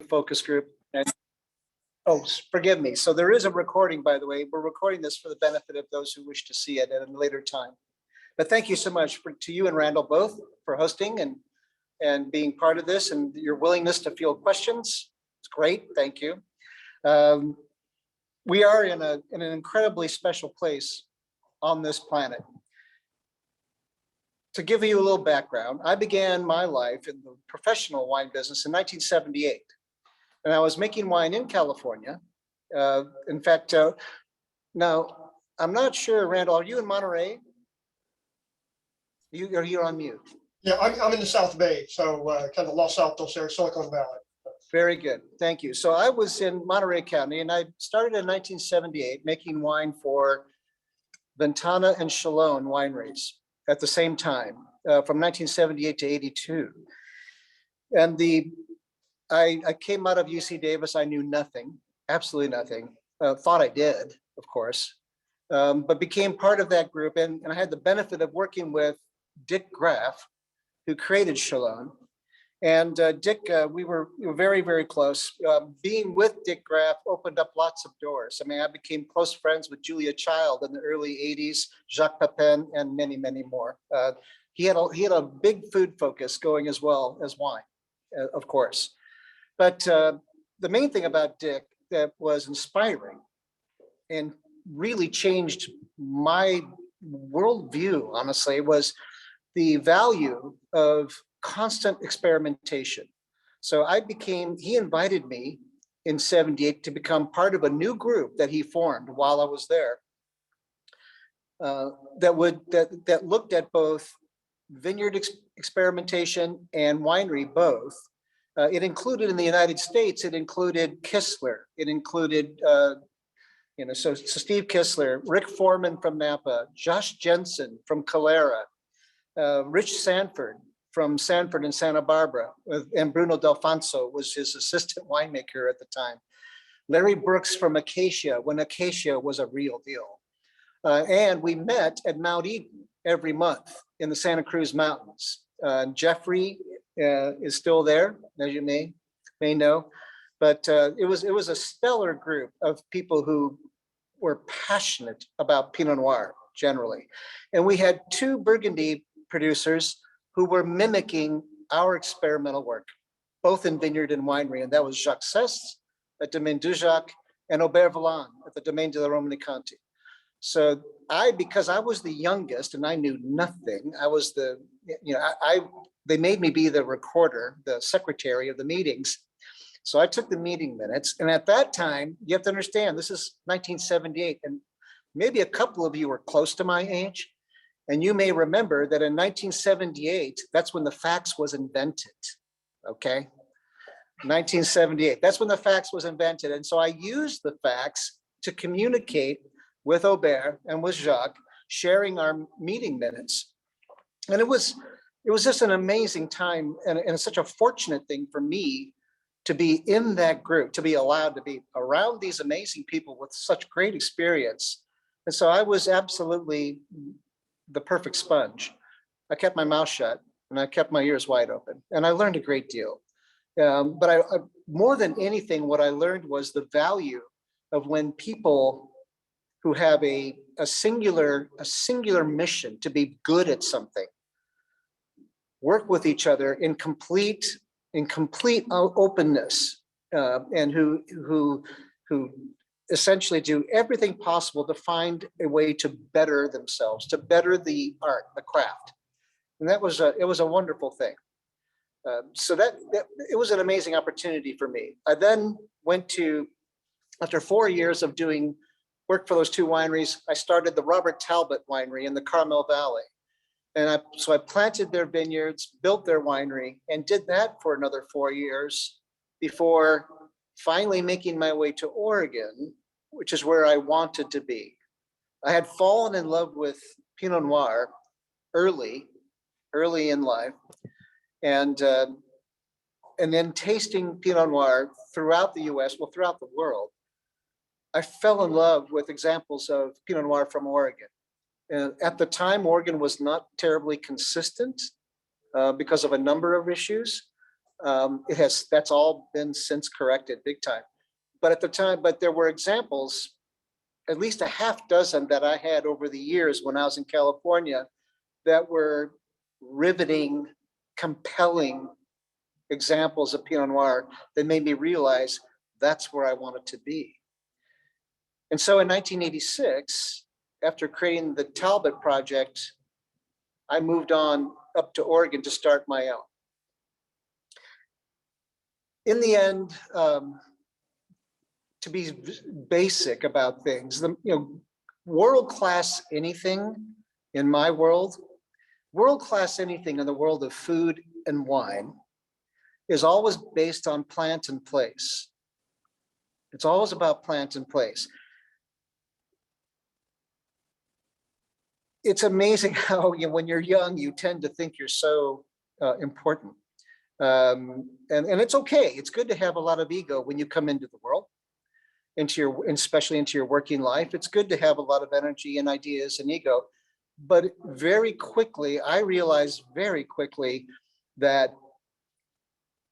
focus group. And oh, forgive me. So there is a recording, by the way. We're recording this for the benefit of those who wish to see it at a later time. But thank you so much to you and Randall both for hosting and being part of this, and your willingness to field questions. It's great. Thank you. We are in an incredibly special place on this planet. To give you a little background, I began my life in the professional wine business in 1978. And I was making wine in California. In fact, now I'm not sure, Randall, are you in Monterey? You're on mute. Yeah, I'm in the South Bay, so kind of Los Altos there, Silicon Valley. Very good, thank you. So I was in Monterey County, and I started in 1978 making wine for Ventana and Chalone wineries at the same time, from 1978 to 82. And I came out of UC Davis. I knew nothing, absolutely nothing. Thought I did, of course, but became part of that group. And I had the benefit of working with Dick Graff, who created Chalone. And Dick, we were very, very close. Being with Dick Graff opened up lots of doors. I mean, I became close friends with Julia Child in the early 80s, Jacques Pepin, and many, many more. He had a big food focus going as well as wine, of course. But the main thing about Dick that was inspiring and really changed my worldview, honestly, was the value of constant experimentation. So he invited me in 78 to become part of a new group that he formed while I was there, that looked at both vineyard experimentation and winery both. It included, in the United States, it included Kistler. It included, so Steve Kistler, Rick Foreman from Napa, Josh Jensen from Calera, Rich Sanford from Sanford and Santa Barbara, and Bruno Delfonso was his assistant winemaker at the time. Larry Brooks from Acacia, when Acacia was a real deal. And we met at Mount Eden every month in the Santa Cruz Mountains. Jeffrey is still there, as you may know, but it was a stellar group of people who were passionate about Pinot Noir generally. And we had two Burgundy producers who were mimicking our experimental work, both in vineyard and winery, and that was Jacques Ceste at Domaine Dujac and Aubert Vallon at the Domaine de la Romanicanti. So because I was the youngest and I knew nothing, I was they made me be the recorder, the secretary of the meetings. So I took the meeting minutes, and at that time, you have to understand, this is 1978, and maybe a couple of you were close to my age. And you may remember that in 1978, that's when the fax was invented, okay? 1978, that's when the fax was invented. And so I used the fax to communicate with Aubert and with Jacques, sharing our meeting minutes. And it was just an amazing time, and such a fortunate thing for me to be in that group, to be allowed to be around these amazing people with such great experience. And so I was absolutely the perfect sponge. I kept my mouth shut and I kept my ears wide open, and I learned a great deal. But I more than anything, what I learned was the value of when people who have a singular mission to be good at something work with each other in complete openness, and who essentially do everything possible to find a way to better themselves, to better the art, the craft. And it was a wonderful thing. So that it was an amazing opportunity for me. I then went to, after 4 years of doing work for those two wineries, I started the Robert Talbot Winery in the Carmel Valley. And so I planted their vineyards, built their winery, and did that for another 4 years before finally making my way to Oregon, which is where I wanted to be. I had fallen in love with Pinot Noir early in life, and then tasting Pinot Noir throughout the US, well, throughout the world, I fell in love with examples of Pinot Noir from Oregon. And at the time, Oregon was not terribly consistent because of a number of issues. That's all been since corrected big time. But at the time, but there were examples, at least a half dozen that I had over the years when I was in California, that were riveting, compelling examples of Pinot Noir that made me realize that's where I wanted to be. And so in 1986, after creating the Talbot project, I moved on up to Oregon to start my own. In the end, to be basic about things, world-class anything in my world, world-class anything in the world of food and wine is always based on plant and place. It's always about plant and place. It's amazing how when you're young, you tend to think you're so important. And it's okay. It's good to have a lot of ego when you come into the world, especially into your working life. It's good to have a lot of energy and ideas and ego. But very quickly, I realized very quickly that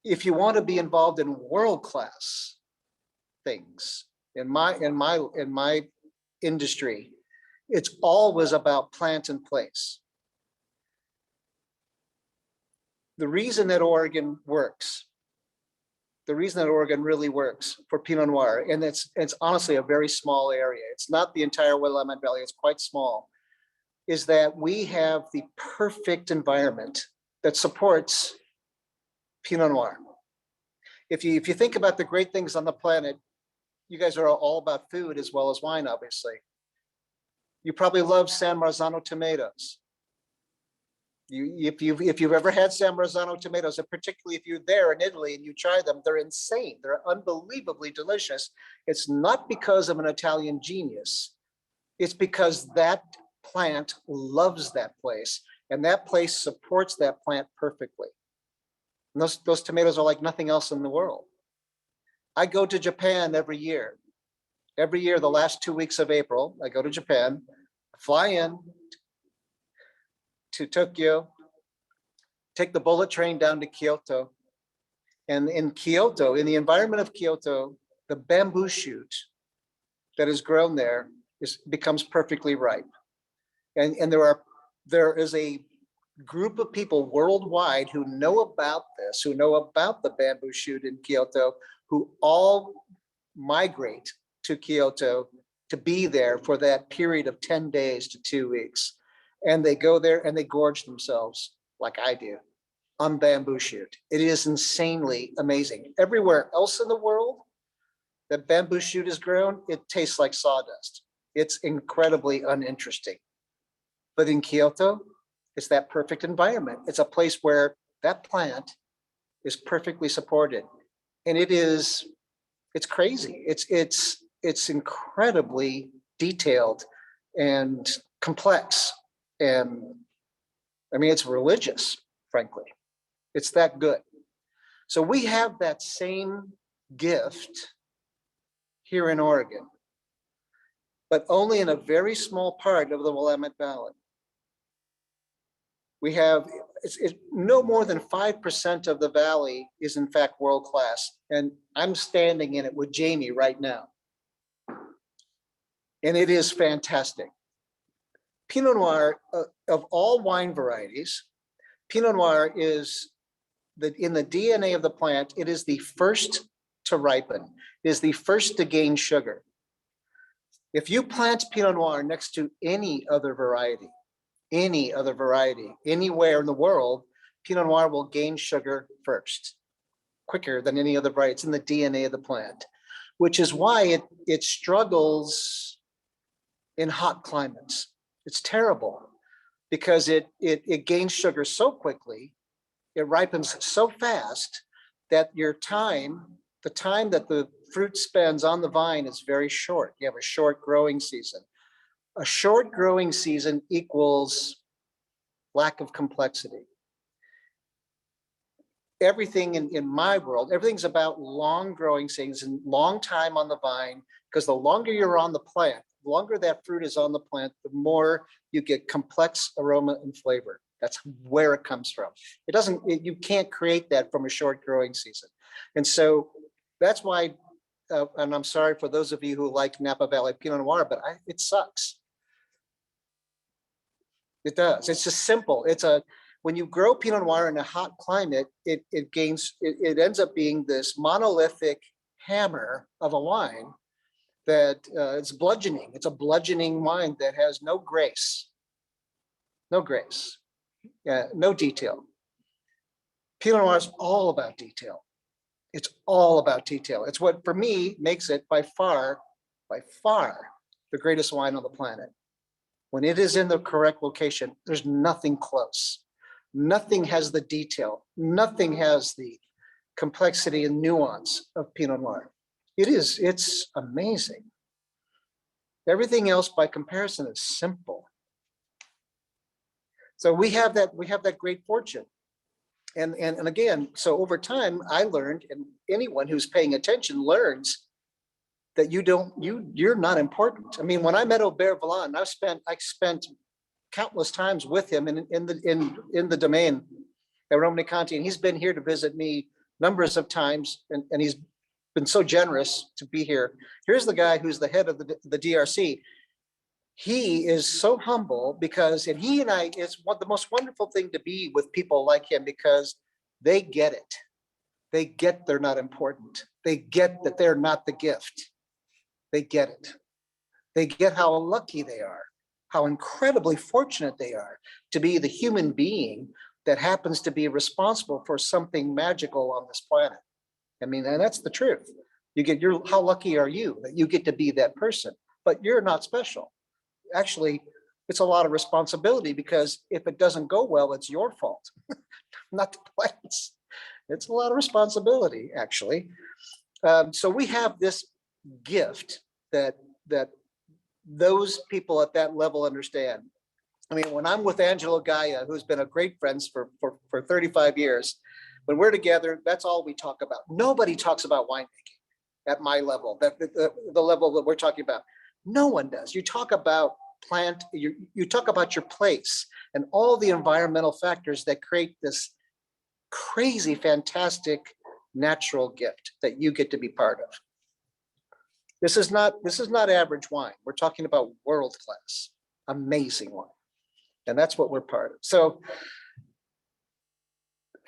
if you want to be involved in world-class things in my industry, it's always about plant and place. The reason that Oregon works, the reason that Oregon really works for Pinot Noir, and it's honestly a very small area, it's not the entire Willamette Valley, it's quite small, is that we have the perfect environment that supports Pinot Noir. If you think about the great things on the planet, you guys are all about food as well as wine, obviously. You probably love San Marzano tomatoes. If you've ever had San Marzano tomatoes, and particularly if you're there in Italy and you try them, they're insane. They're unbelievably delicious. It's not because of an Italian genius. It's because that plant loves that place, and that place supports that plant perfectly. And those tomatoes are like nothing else in the world. I go to Japan every year. Every year, the last 2 weeks of April, I go to Japan, fly in to Tokyo, take the bullet train down to Kyoto. And in Kyoto, in the environment of Kyoto, the bamboo shoot that is grown there becomes perfectly ripe. And there is a group of people worldwide who know about this, who know about the bamboo shoot in Kyoto, who all migrate to Kyoto to be there for that period of 10 days to 2 weeks. And they go there and they gorge themselves like I do on bamboo shoot. It is insanely amazing. Everywhere else in the world that bamboo shoot is grown, it tastes like sawdust. It's incredibly uninteresting. But in Kyoto, it's that perfect environment. It's a place where that plant is perfectly supported. And it's crazy. It's incredibly detailed and complex. And I mean, it's religious, frankly. It's that good. So we have that same gift here in Oregon, but only in a very small part of the Willamette Valley. We have, it's no more than 5% of the valley is in fact world-class. And I'm standing in it with Jamie right now. And it is fantastic. Pinot Noir, of all wine varieties, Pinot Noir is in the DNA of the plant, it is the first to ripen, it is the first to gain sugar. If you plant Pinot Noir next to any other variety, anywhere in the world, Pinot Noir will gain sugar first, quicker than any other variety. It's in the DNA of the plant, which is why it struggles in hot climates. It's terrible because it gains sugar so quickly, it ripens so fast that the time that the fruit spends on the vine is very short. You have a short growing season. A short growing season equals lack of complexity. Everything in my world, everything's about long growing season, long time on the vine, because the longer you're on the plant, the longer that fruit is on the plant, the more you get complex aroma and flavor. That's where it comes from. It doesn't, you can't create that from a short growing season. And so that's why, and I'm sorry for those of you who like Napa Valley Pinot Noir, but it sucks. It does. It's just simple. When you grow Pinot Noir in a hot climate, it ends up being this monolithic hammer of a wine that it's bludgeoning. It's a bludgeoning wine that has no grace, no grace, no detail. Pinot Noir is all about detail. It's all about detail. It's what, for me, makes it by far, the greatest wine on the planet. When it is in the correct location, there's nothing close. Nothing has the detail. Nothing has the complexity and nuance of Pinot Noir. It's amazing. Everything else by comparison is simple. So we have that great fortune. And again, so over time, I learned, and anyone who's paying attention learns, that you're not important. I mean, when I met Aubert Vallon, I spent countless times with him in the domain at Romanée-Conti, and he's been here to visit me numbers of times, and he's been so generous to be here. Here's the guy who's the head of the DRC. He is so humble because, and he and I, it's the most wonderful thing to be with people like him, because they get it. They get they're not important. They get that they're not the gift. They get it. They get how lucky they are, how incredibly fortunate they are to be the human being that happens to be responsible for something magical on this planet. I mean, and that's the truth. How lucky are you that you get to be that person? But you're not special. Actually, it's a lot of responsibility, because if it doesn't go well, it's your fault, not the plant's. It's a lot of responsibility, actually. So we have this gift that those people at that level understand. I mean, when I'm with Angelo Gaia, who's been a great friend for 35 years, when we're together, that's all we talk about. Nobody talks about winemaking at my level, the level that we're talking about. No one does. You talk about you talk about your place and all the environmental factors that create this crazy, fantastic natural gift that you get to be part of. This is not average wine. We're talking about world class, amazing wine. And that's what we're part of. So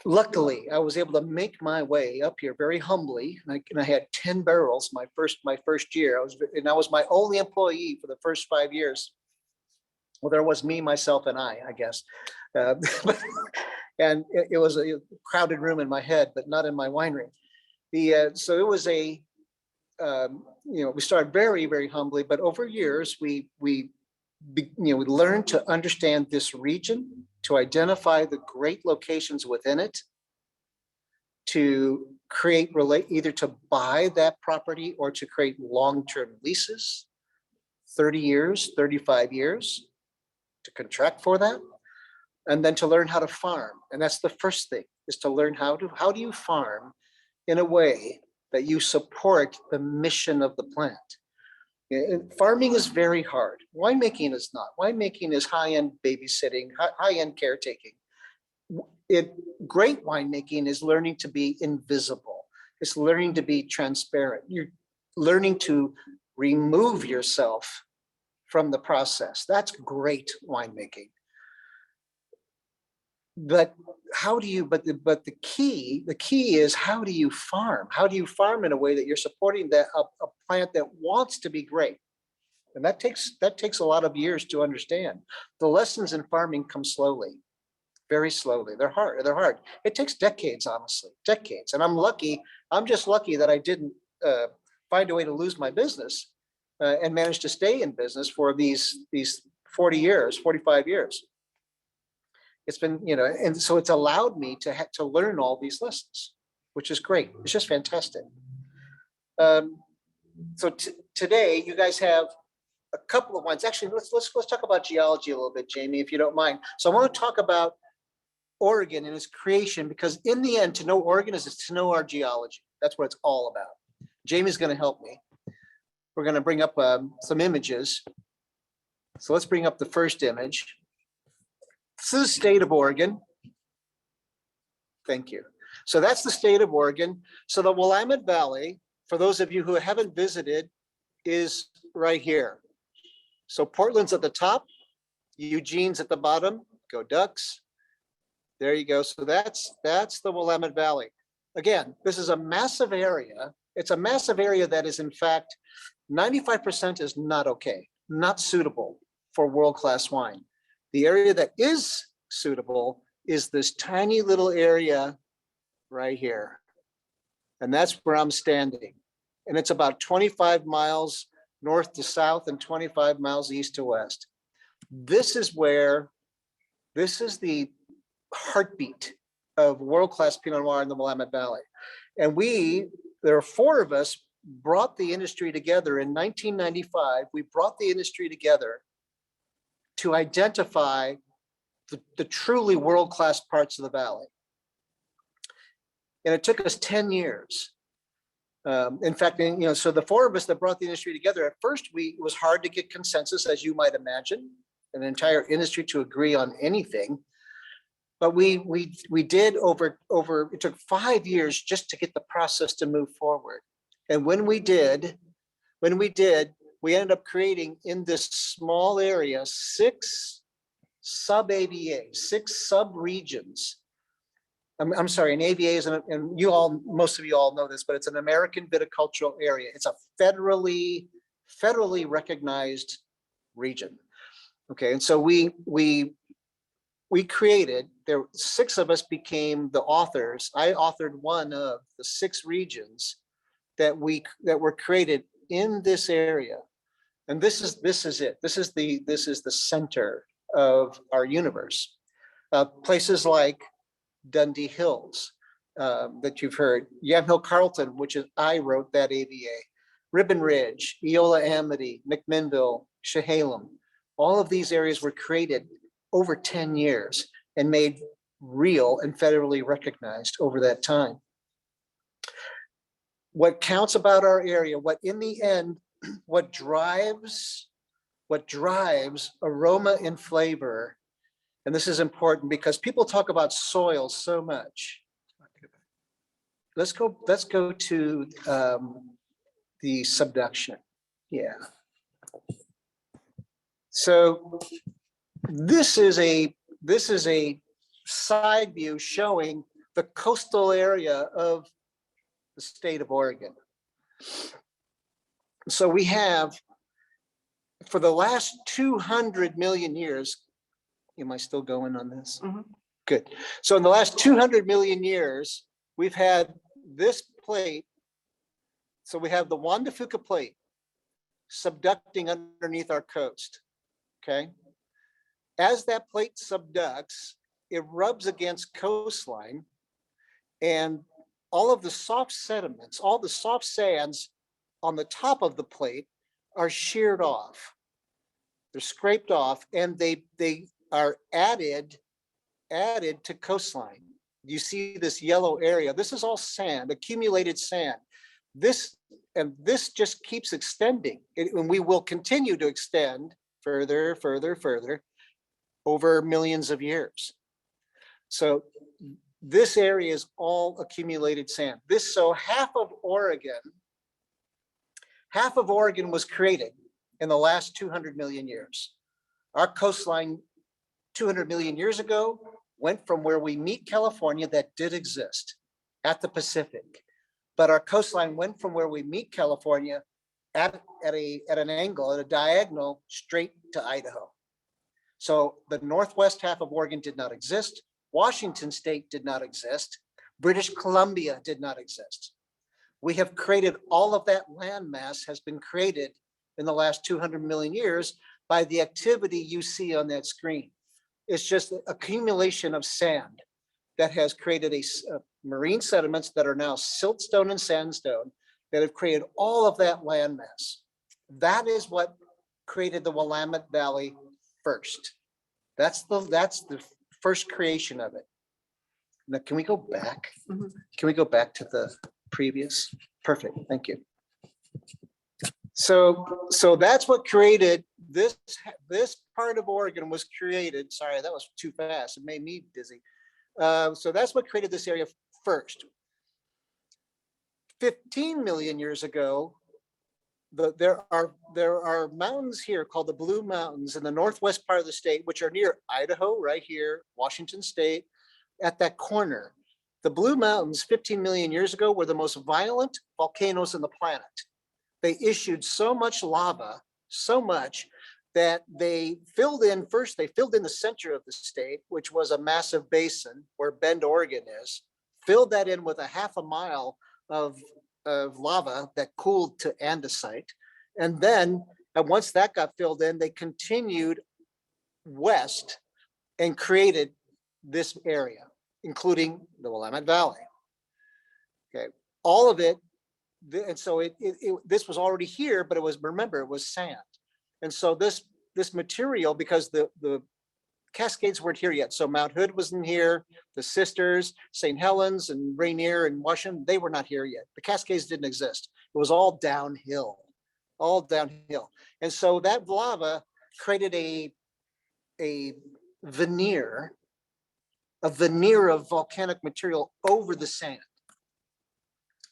luckily, I was able to make my way up here very humbly. And I had 10 barrels my first year. I was my only employee for the first 5 years. Well, there was me, myself, and I guess. And it was a crowded room in my head, but not in my winery. So it was we started very, very humbly, but over years, we learned to understand this region, to identify the great locations within it, to create, either to buy that property or to create long-term leases, 30 years, 35 years, to contract for that, and then to learn how to farm. And that's the first thing, is to learn how do you farm in a way that you support the mission of the plant. Farming is very hard. Winemaking is not. Winemaking is high-end babysitting, high-end caretaking. Great winemaking is learning to be invisible. It's learning to be transparent. You're learning to remove yourself from the process. That's great winemaking. But how do you, but the key is, how do you farm? How do you farm in a way that you're supporting a plant that wants to be great? And that takes a lot of years to understand. The lessons in farming come slowly, very slowly. They're hard. It takes decades, honestly, decades. And I'm just lucky that I didn't find a way to lose my business and manage to stay in business for these 40 years, 45 years. It's been, and so it's allowed me to learn all these lessons, which is great. It's just fantastic. So today you guys have a couple of wines. Actually, let's talk about geology a little bit, Jamie, if you don't mind. So I want to talk about Oregon and its creation, because in the end, to know Oregon is to know our geology. That's what it's all about. Jamie's going to help me. We're going to bring up some images. So let's bring up the first image. This is the state of Oregon. Thank you. So that's the state of Oregon. So the Willamette Valley, for those of you who haven't visited, is right here. So Portland's at the top, Eugene's at the bottom. Go Ducks. There you go. So that's the Willamette Valley. Again, this is a massive area. It's a massive area that is in fact 95% is not okay, not suitable for world-class wine. The area that is suitable is this tiny little area right here. And that's where I'm standing. And it's about 25 miles north to south and 25 miles east to west. This is the heartbeat of world-class Pinot Noir in the Willamette Valley. And there are four of us, brought the industry together in 1995. We brought the industry together to identify the truly world-class parts of the valley. And it took us 10 years. In fact, so the four of us that brought the industry together, at first it was hard to get consensus, as you might imagine, an entire industry to agree on anything. But we did over, it took 5 years just to get the process to move forward. And when we did, we ended up creating in this small area, 6 sub-AVAs, 6 sub-regions. I'm sorry, an AVA is, and most of you all know this, but it's an American viticultural area. It's a federally recognized region. Okay, and so we created, 6 of us became the authors. I authored one of the 6 regions that were created in this area. And this is it. This is the center of our universe. Places like Dundee Hills that you've heard, Yamhill Carlton, which is I wrote that AVA, Ribbon Ridge, Eola Amity, McMinnville, Chehalem. All of these areas were created over 10 years and made real and federally recognized over that time. What counts about our area, what in the end, what drives aroma and flavor, and this is important because people talk about soil so much. Let's go to the subduction. Yeah. So this is a side view showing the coastal area of the state of Oregon. So we have, for the last 200 million years, am I still going on this? Mm-hmm. Good. So in the last 200 million years, we've had this plate. So we have the Juan de Fuca plate subducting underneath our coast. Okay. As that plate subducts, it rubs against coastline, and all of the soft sediments, all the soft sands on the top of the plate are sheared off. They're scraped off, and they are added to coastline. You see this yellow area. This is all sand, accumulated sand. This just keeps extending, and we will continue to extend further over millions of years. So this area is all accumulated sand. So half of Oregon was created in the last 200 million years. Our coastline 200 million years ago went from where we meet California, that did exist, at the Pacific. But our coastline went from where we meet California at an angle, at a diagonal, straight to Idaho. So the northwest half of Oregon did not exist. Washington state did not exist. British Columbia did not exist. We have created all of that landmass has been created in the last 200 million years by the activity you see on that screen. It's just accumulation of sand that has created marine sediments that are now siltstone and sandstone that have created all of that landmass. That is what created the Willamette Valley first. That's the first creation of it. Now, can we go back? Mm-hmm. Can we go back to the previous? Perfect, thank you. So that's what created this part of Oregon was created. Sorry, that was too fast. It made me dizzy. So that's what created this area first. 15 million years ago, there are mountains here called the Blue Mountains in the northwest part of the state, which are near Idaho, right here, Washington State, at that corner. The Blue Mountains 15 million years ago were the most violent volcanoes on the planet. They issued so much lava, so much that they filled in the center of the state, which was a massive basin where Bend, Oregon is, filled that in with a half a mile of lava that cooled to andesite. And then once that got filled in, they continued west and created this area, including the Willamette Valley. Okay, all of it. And so this was already here, but remember, it was sand. And so this material, because the Cascades weren't here yet. So Mount Hood wasn't here. The Sisters, St. Helens and Rainier and Washington, they were not here yet. The Cascades didn't exist. It was all downhill. And so that lava created a veneer of volcanic material over the sand.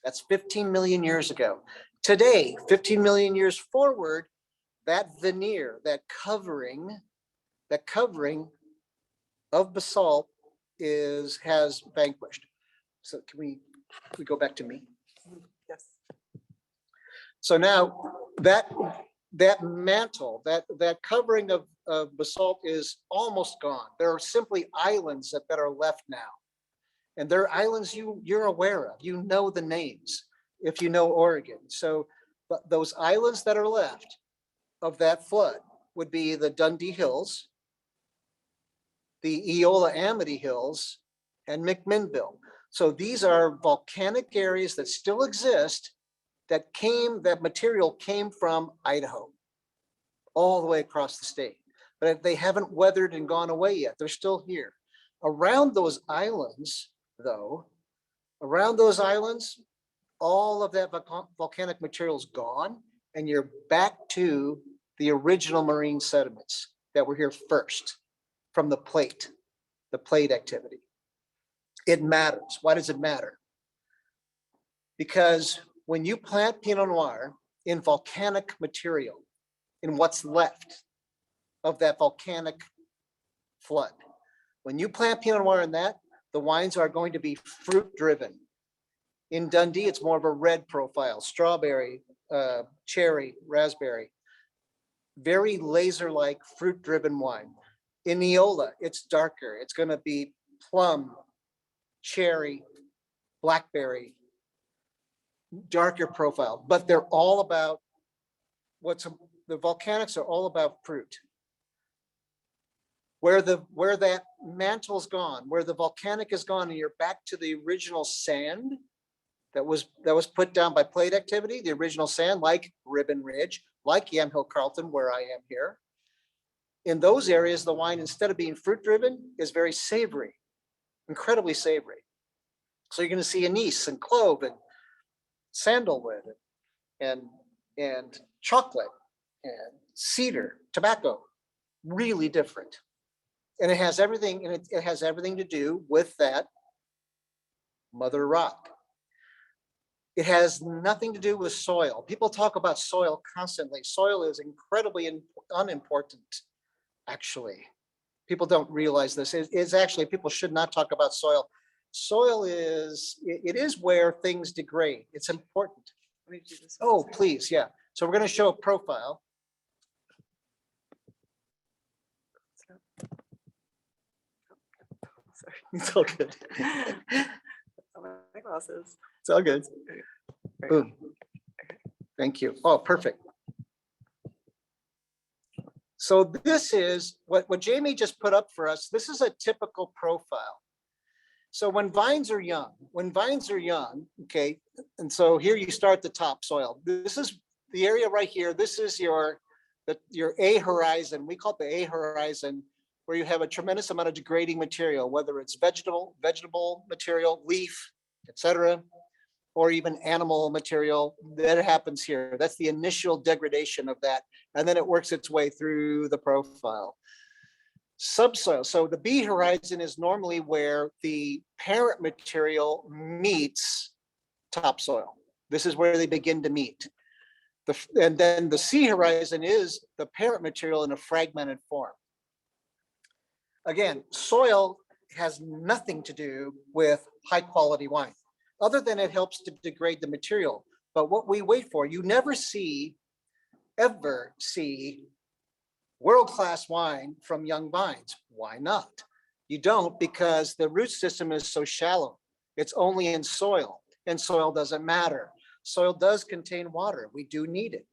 That's 15 million years ago. Today, 15 million years forward, that veneer, that covering of basalt has vanquished. So can we go back to me? Yes. So now that mantle, that covering of basalt is almost gone. There are simply islands that are left now. And they're islands you're aware of. You know the names if you know Oregon. So but those islands that are left of that flood would be the Dundee Hills, the Eola-Amity Hills, and McMinnville. So these are volcanic areas that still exist that material came from Idaho all the way across the state. But they haven't weathered and gone away yet. They're still here. Around those islands, though, all of that volcanic material is gone, and you're back to the original marine sediments that were here first from the plate activity. It matters. Why does it matter? Because when you plant Pinot Noir in volcanic material, in what's left of that volcanic flood, when you plant Pinot Noir in that, the wines are going to be fruit driven. In Dundee, it's more of a red profile, strawberry, cherry, raspberry, very laser-like fruit driven wine. In Neola, it's darker. It's going to be plum, cherry, blackberry, darker profile, but they're all about the volcanics are all about fruit. Where that mantle's gone, where the volcanic is gone, and you're back to the original sand that was put down by plate activity, the original sand, like Ribbon Ridge, like Yamhill Carlton, where I am here. In those areas, the wine, instead of being fruit driven, is very savory, incredibly savory. So you're going to see anise and clove and sandalwood and chocolate and cedar, tobacco, really different. And it has everything, and it has everything to do with that mother rock. It has nothing to do with soil. People talk about soil constantly. Soil is incredibly unimportant, actually. People don't realize this. It's actually, people should not talk about soil. Soil is where things degrade. It's important. Let me do this. Oh, please, yeah. So we're going to show a profile. Sorry. It's all good. Oh, my glasses. It's all good. Boom. Thank you. Oh, perfect. So this is what Jamie just put up for us. This is a typical profile. So when vines are young, okay, and so here you start the topsoil. This is the area right here. This is your A horizon. We call it the A horizon, where you have a tremendous amount of degrading material, whether it's vegetable material, leaf, etc. or even animal material, that happens here. That's the initial degradation of that. And then it works its way through the profile. Subsoil. So the B horizon is normally where the parent material meets topsoil. This is where they begin to meet. And then the C horizon is the parent material in a fragmented form. Again, soil has nothing to do with high quality wine, other than it helps to degrade the material. But what we wait for, you never ever see world-class wine from young vines. Why not? You don't, because the root system is so shallow. It's only in soil, and soil doesn't matter. Soil does contain water. We do need it.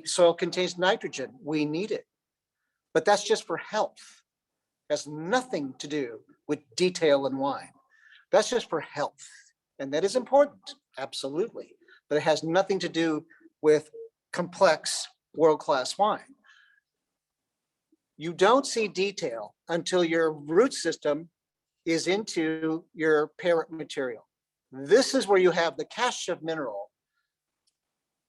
Soil contains nitrogen. We need it. But that's just for health. It has nothing to do with detail in wine. That's just for health. And that is important, absolutely. But it has nothing to do with complex world-class wine. You don't see detail until your root system is into your parent material. This is where you have the cache of mineral: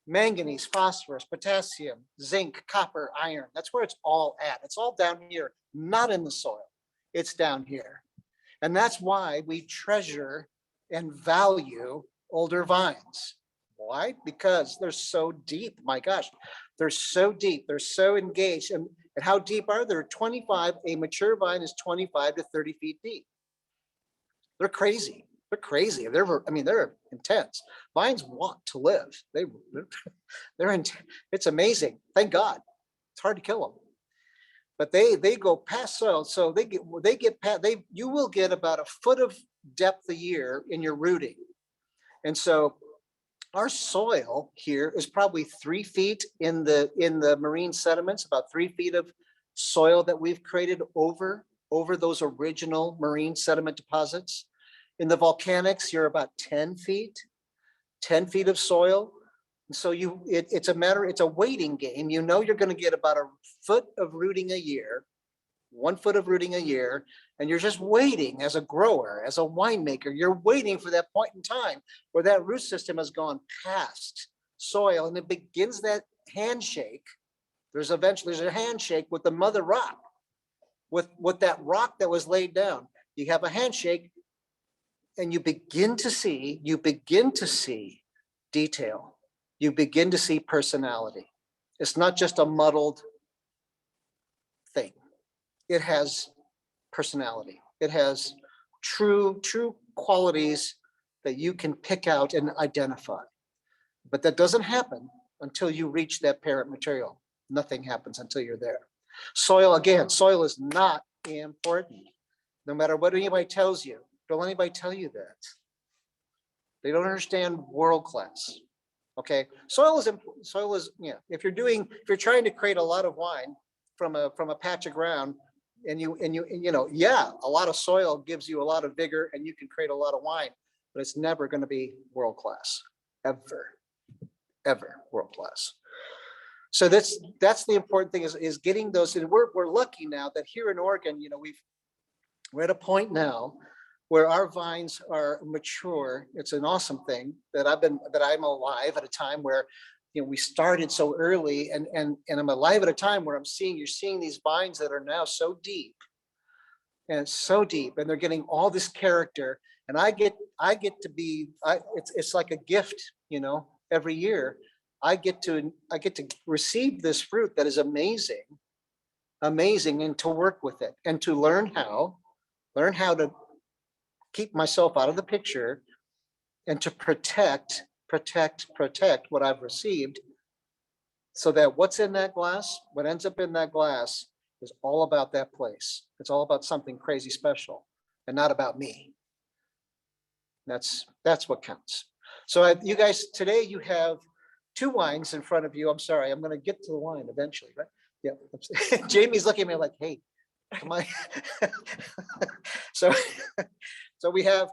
manganese, phosphorus, potassium, zinc, copper, iron. That's where it's all at. It's all down here, not in the soil. It's down here. And that's why we treasure and value older vines. Why? Because they're so deep. My gosh, they're so deep. They're so engaged. And how deep are they? 25, a mature vine is 25 to 30 feet deep. They're crazy. They're crazy. They're intense. Vines want to live. It's amazing. Thank God. It's hard to kill them. But they go past soil. So you will get about a foot of depth a year in your rooting. And so our soil here is probably 3 feet in the marine sediments, about 3 feet of soil that we've created over those original marine sediment deposits. In the volcanics, you're about 10 feet of soil. And so it's a waiting game. You know you're going to get about a foot of rooting a year, 1 foot of rooting a year, and you're just waiting as a grower, as a winemaker. You're waiting for that point in time where that root system has gone past soil and it begins that handshake. There's a handshake with the mother rock, with that rock that was laid down. You have a handshake, and you begin to see detail. You begin to see personality. It's not just a muddled thing. It has personality. It has true qualities that you can pick out and identify. But that doesn't happen until you reach that parent material. Nothing happens until you're there. Soil is not important. No matter what anybody tells you, don't let anybody tell you that. They don't understand world class. Okay, soil is, if you're trying to create a lot of wine from a patch of ground, and a lot of soil gives you a lot of vigor and you can create a lot of wine, but it's never going to be world class, ever world class. So that's the important thing is getting those. And we're lucky now that here in Oregon, we're at a point now where our vines are mature. It's an awesome thing that I'm alive at a time where we started so early, and I'm alive at a time where you're seeing these vines that are now so deep, and they're getting all this character. And I get to be, it's like a gift, every year I get to receive this fruit that is amazing, and to work with it and to learn how to keep myself out of the picture and to protect what I've received, so that what's in that glass, what ends up in that glass, is all about that place. It's all about something crazy special and not about me. That's what counts. So you guys, today you have 2 wines in front of you. I'm sorry, I'm going to get to the wine eventually, right? Yeah. Jamie's looking at me like, hey, come on. So we have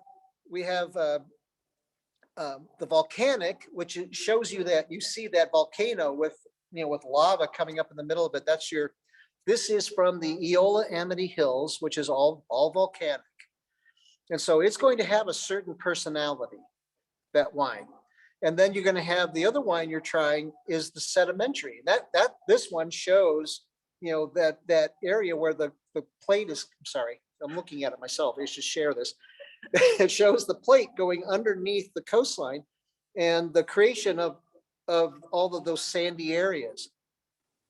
the volcanic, which shows you that you see that volcano with lava coming up in the middle of it. This is from the Amity Hills, which is all volcanic. And so it's going to have a certain personality. that wine. And then you're going to have the other wine you're trying is the sedimentary. This one shows, that area where the plate is, I'm sorry, I'm looking at it myself. I should share this. It shows the plate going underneath the coastline and the creation of all of those sandy areas.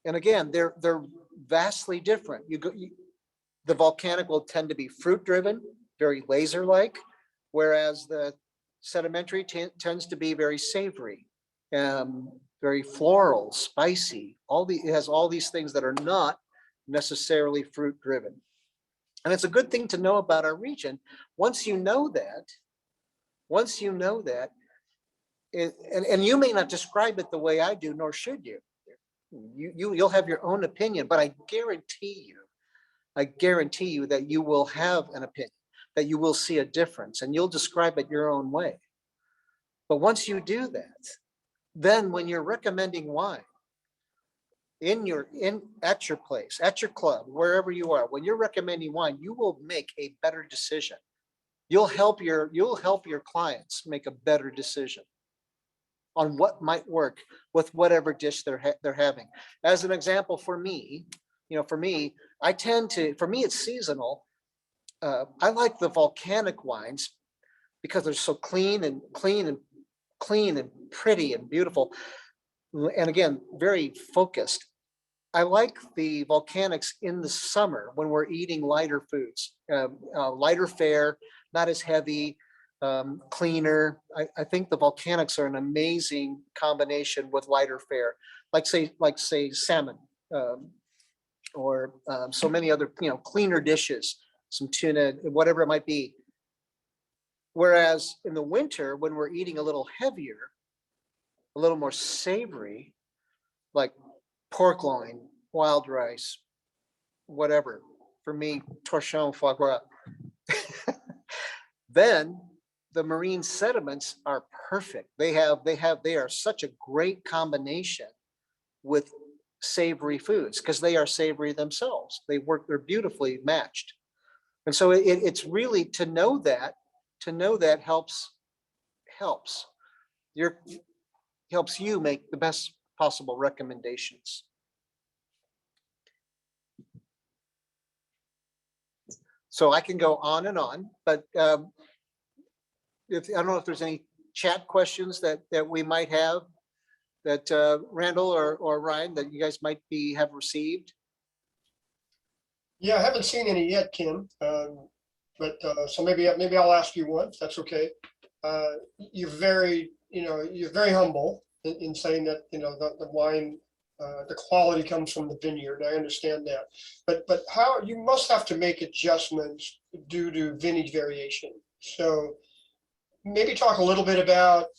And again, they're vastly different. The volcanic will tend to be fruit driven, very laser like, whereas the sedimentary tends to be very savory, very floral, spicy. It has all these things that are not necessarily fruit driven. And it's a good thing to know about our region. Once you know that, and you may not describe it the way I do, nor should you. You'll have your own opinion, but I guarantee you that you will have an opinion, that you will see a difference, and you'll describe it your own way. But once you do that, then when you're recommending wine at your place, at your club, wherever you are, when you're recommending wine, you will make a better decision. You'll help your clients make a better decision on what might work with whatever dish they're having. As an example, for me, it's seasonal. I like the volcanic wines because they're so clean and pretty and beautiful. And again, very focused. I like the volcanics in the summer when we're eating lighter foods, lighter fare, not as heavy, cleaner. I think the volcanics are an amazing combination with lighter fare, like say salmon, or so many other, cleaner dishes, some tuna, whatever it might be. Whereas in the winter, when we're eating a little heavier, a little more savory, like pork loin, wild rice, whatever, for me, torchon, foie gras, then the marine sediments are perfect. They are such a great combination with savory foods because they are savory themselves. They're beautifully matched. And so it's really to know that helps you make the best possible recommendations. So I can go on and on, but I don't know if there's any chat questions that we might have that Randall or Ryan, that you guys might have received. Yeah, I haven't seen any yet, Kim. But so maybe I'll ask you one, if that's okay. You're very humble in saying that, the wine, the quality comes from the vineyard. I understand that, but how you must have to make adjustments due to vintage variation. So maybe talk a little bit about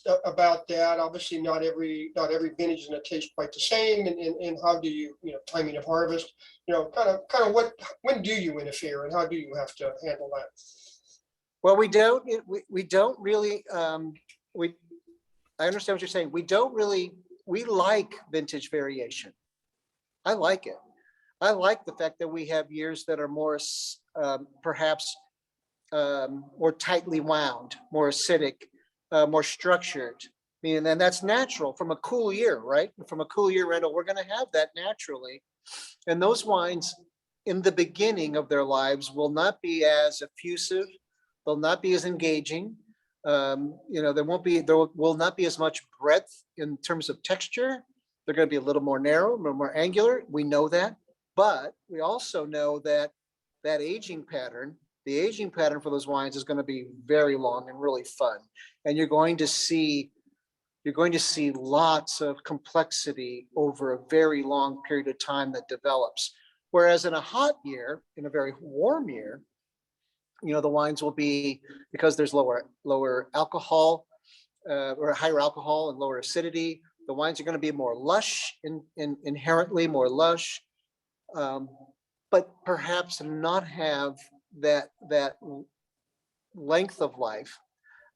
that. Obviously, not every vintage is going to taste quite the same, and how do you, timing of harvest, kind of when do you interfere and how do you have to handle that? Well, we don't really. I understand what you're saying. We like vintage variation. I like it. I like the fact that we have years that are more, perhaps, more tightly wound, more acidic, more structured. I mean, and that's natural from a cool year, right? From a cool year, Randall, we're going to have that naturally. And those wines in the beginning of their lives will not be as effusive. They'll not be as engaging. There will not be as much breadth in terms of texture. They're going to be a little more narrow, a little more angular. We know that, but we also know that the aging pattern for those wines is going to be very long and really fun. And you're going to see lots of complexity over a very long period of time that develops. Whereas in a hot year, in a very warm year, the wines will be, because there's lower alcohol, or higher alcohol and lower acidity, the wines are going to be more lush, inherently more lush, but perhaps not have that length of life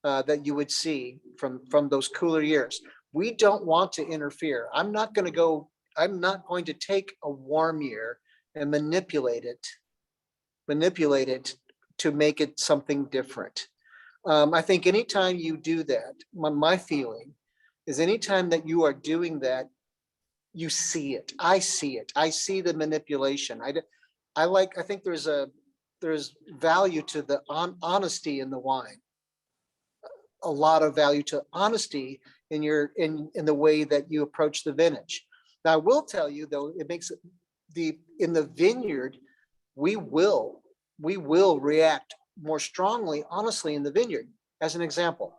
that you would see from those cooler years. We don't want to interfere. I'm not going to take a warm year and manipulate it to make it something different. I think anytime you do that, my feeling is anytime that you are doing that, you see it. I see it. I see the manipulation. I think there's value to the honesty in the wine. A lot of value to honesty in the way that you approach the vintage. Now, I will tell you though, it makes it in the vineyard, we will react more strongly, honestly, in the vineyard. As an example,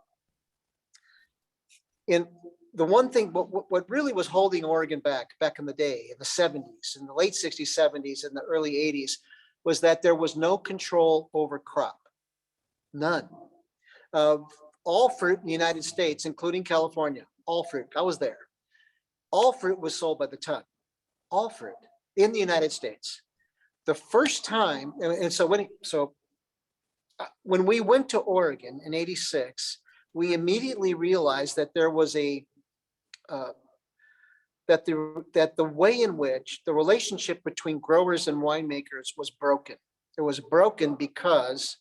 in the one thing, what really was holding Oregon back in the day, in the 70s, in the late 60s, 70s, and the early 80s, was that there was no control over crop. None. Of all fruit in the United States, including California, all fruit, I was there. All fruit was sold by the ton. All fruit in the United States. The first time, and so when we went to Oregon in '86, we immediately realized that there was that the way in which the relationship between growers and winemakers was broken. It was broken because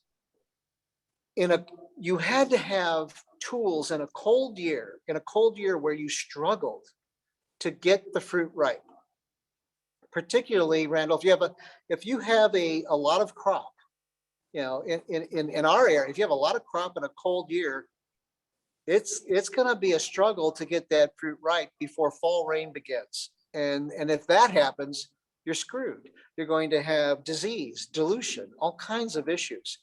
you had to have tools in a cold year where you struggled to get the fruit ripe. Particularly, Randall, if you have a lot of crop, in our area, if you have a lot of crop in a cold year, it's going to be a struggle to get that fruit ripe before fall rain begins. And if that happens, you're screwed. You're going to have disease, dilution, all kinds of issues.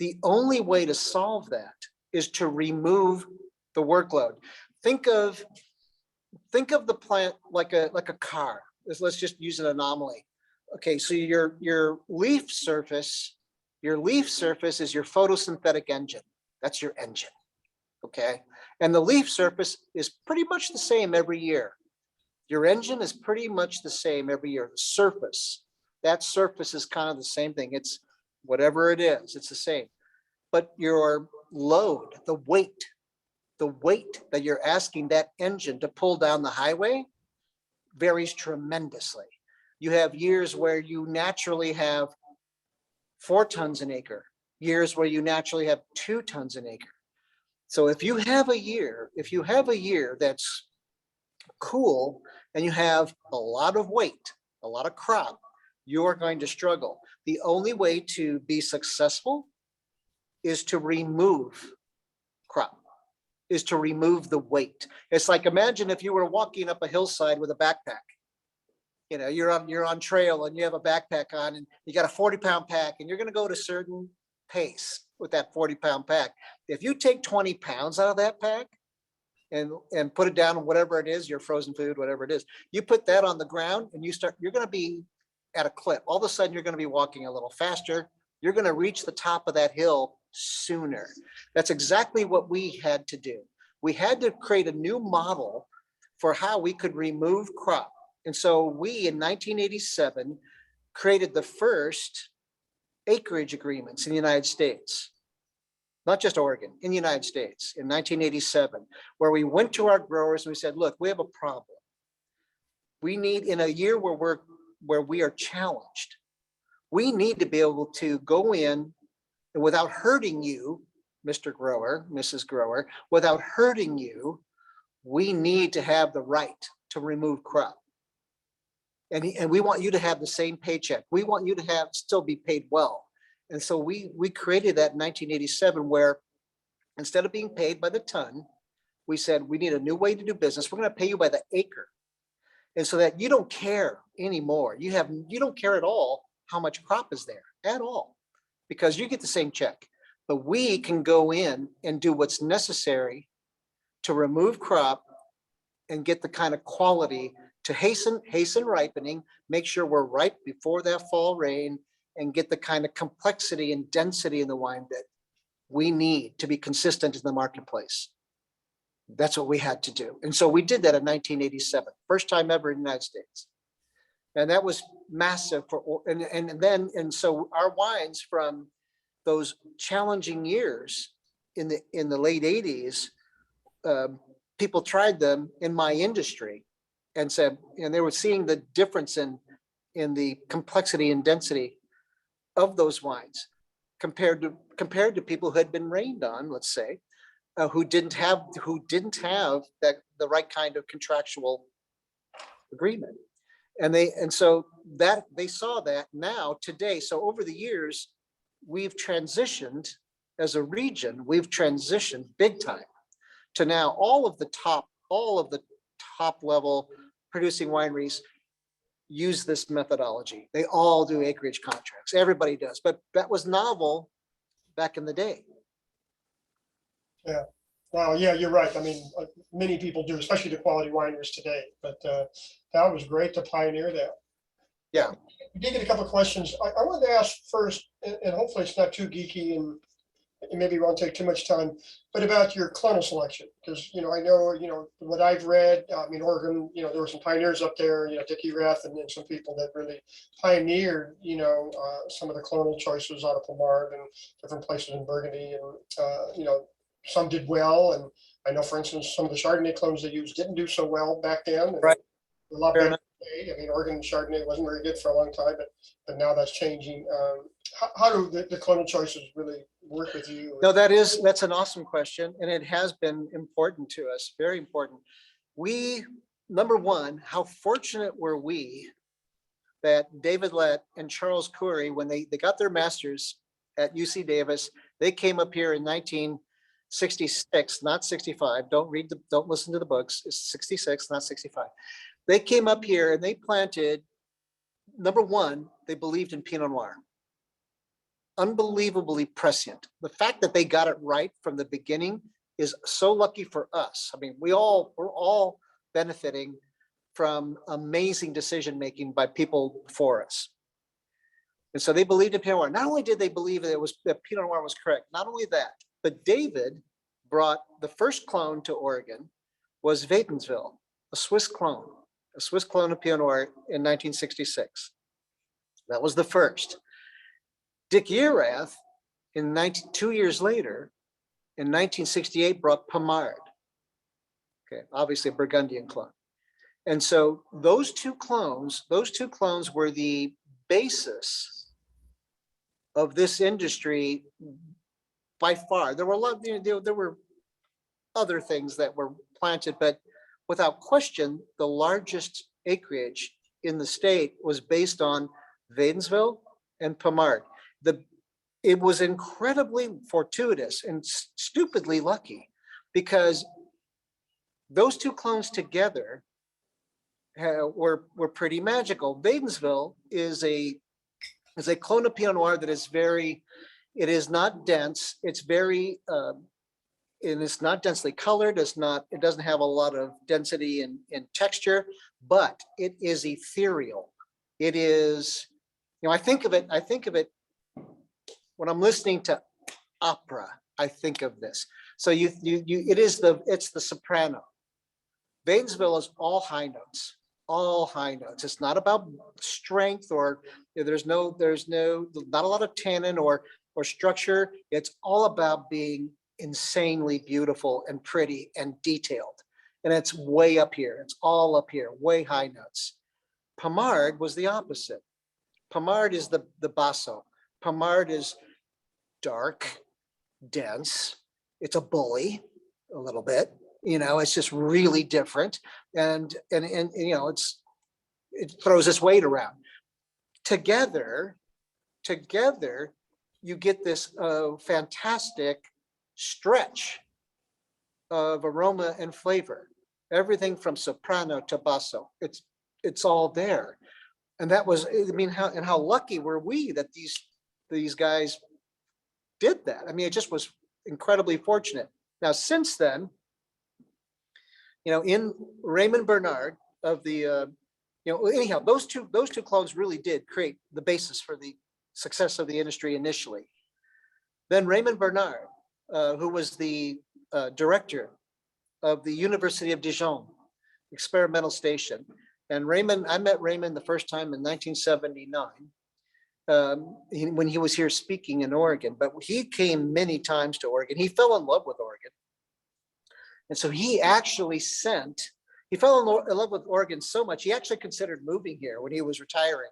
The only way to solve that is to remove the workload. Think of the plant like a car. Let's just use an anomaly. Okay, so your leaf surface is your photosynthetic engine. That's your engine. Okay, and the leaf surface is pretty much the same every year. Your engine is pretty much the same every year. The surface, that surface is kind of the same thing. It's whatever it is, it's the same. But your load, the weight that you're asking that engine to pull down the highway varies tremendously. You have years where you naturally have 4 tons an acre, years where you naturally have 2 tons an acre. So if you have a year that's cool and you have a lot of weight, a lot of crop, you're going to struggle. The only way to be successful is to remove crop, is to remove the weight. It's like, imagine if you were walking up a hillside with a backpack. You're on trail and you have a backpack on and you got a 40-pound pack and you're going to go at a certain pace with that 40-pound pack. If you take 20 pounds out of that pack and put it down on whatever it is, your frozen food, whatever it is, you put that on the ground and you're going to be at a clip. All of a sudden, you're going to be walking a little faster. You're going to reach the top of that hill sooner. That's exactly what we had to do. We had to create a new model for how we could remove crop. And so we, in 1987, created the first acreage agreements in the United States, not just Oregon, in the United States in 1987, where we went to our growers and we said, look, we have a problem. We need, in a year where we are challenged, we need to be able to go in and without hurting you, Mr. Grower, Mrs. Grower, without hurting you, we need to have the right to remove crop. And we want you to have the same paycheck. We want you to still be paid well. And so we created that in 1987, where instead of being paid by the ton, we said, we need a new way to do business. We're going to pay you by the acre. And so that you don't care anymore. You don't care at all how much crop is there at all, because you get the same check. But we can go in and do what's necessary to remove crop and get the kind of quality to hasten ripening, make sure we're ripe before that fall rain, and get the kind of complexity and density in the wine that we need to be consistent in the marketplace. That's what we had to do. And so we did that in 1987, first time ever in the United States. And that was massive and so our wines from those challenging years in the late 80s, people tried them in my industry and said, and they were seeing the difference in the complexity and density of those wines. compared to people who had been rained on, let's say, who didn't have that the right kind of contractual agreement. And so that they saw that now today. So over the years, we've transitioned as a region, we've transitioned big time to now all of the top level producing wineries use this methodology. They all do acreage contracts. Everybody does, but that was novel back in the day. Yeah. Wow. Yeah, you're right. I mean, many people do, especially the quality wineries today, but that was great to pioneer that. Yeah. We did get a couple of questions. I wanted to ask first, and hopefully it's not too geeky and maybe it won't take too much time, but about your clonal selection. Because, I know, what I've read, I mean, Oregon, there were some pioneers up there, Dickie Rath and then some people that really pioneered, some of the clonal choices out of Pomard and different places in Burgundy. And, some did well. And I know, for instance, some of the Chardonnay clones they used didn't do so well back then. And Right. a lot Fair better enough. today. I mean, Oregon Chardonnay wasn't very good for a long time, but now that's changing. How do the clonal choices really work with you? No, that's an awesome question. And it has been important to us, very important. Number one, how fortunate were we that David Lett and Charles Coury, when they got their masters at UC Davis, they came up here in 1966, not 65. Don't listen to the books. It's 66, not 65. They came up here and they planted, number one, they believed in Pinot Noir. Unbelievably prescient. The fact that they got it right from the beginning is so lucky for us. I mean, we're all benefiting from amazing decision-making by people before us. And so they believed in Pinot Noir. Not only did they believe that Pinot Noir was correct, not only that, but David brought the first clone to Oregon was Wädenswil, a Swiss clone of Pinot Noir in 1966. That was the first. Dick Erath, 2 years later, in 1968, brought Pomard. Okay, obviously a Burgundian clone. And so those two clones were the basis of this industry by far. There were there were other things that were planted, but without question, the largest acreage in the state was based on Wädenswil and Pomard. It was incredibly fortuitous and stupidly lucky because those two clones together were pretty magical. Wädenswil is a clone of Pinot Noir that is it is not dense. It's very, and it's not densely colored. It doesn't have a lot of density in texture, but it is ethereal. It is, I think of it when I'm listening to opera, I think of this. So it's the soprano. Wädenswil is all high notes. It's not about strength or there's not a lot of tannin or structure. It's all about being insanely beautiful and pretty and detailed. And it's way up here. It's all up here, way high notes. Pomard was the opposite. Pomard is the basso. Pomard is dark, dense. It's a bully a little bit. It's just really different. And it throws its weight around. Together, you get this fantastic stretch of aroma and flavor. Everything from soprano to basso. It's all there. And that was, how lucky were we that these guys did that? I mean, it just was incredibly fortunate. Now, since then, in Raymond Bernard of the, anyhow, those two clones really did create the basis for the success of the industry initially. Then Raymond Bernard, who was the director of the University of Dijon experimental station. And I met Raymond the first time in 1979. When he was here speaking in Oregon, but he came many times to Oregon. He fell in love with Oregon. And so he fell in love with Oregon so much, he actually considered moving here when he was retiring.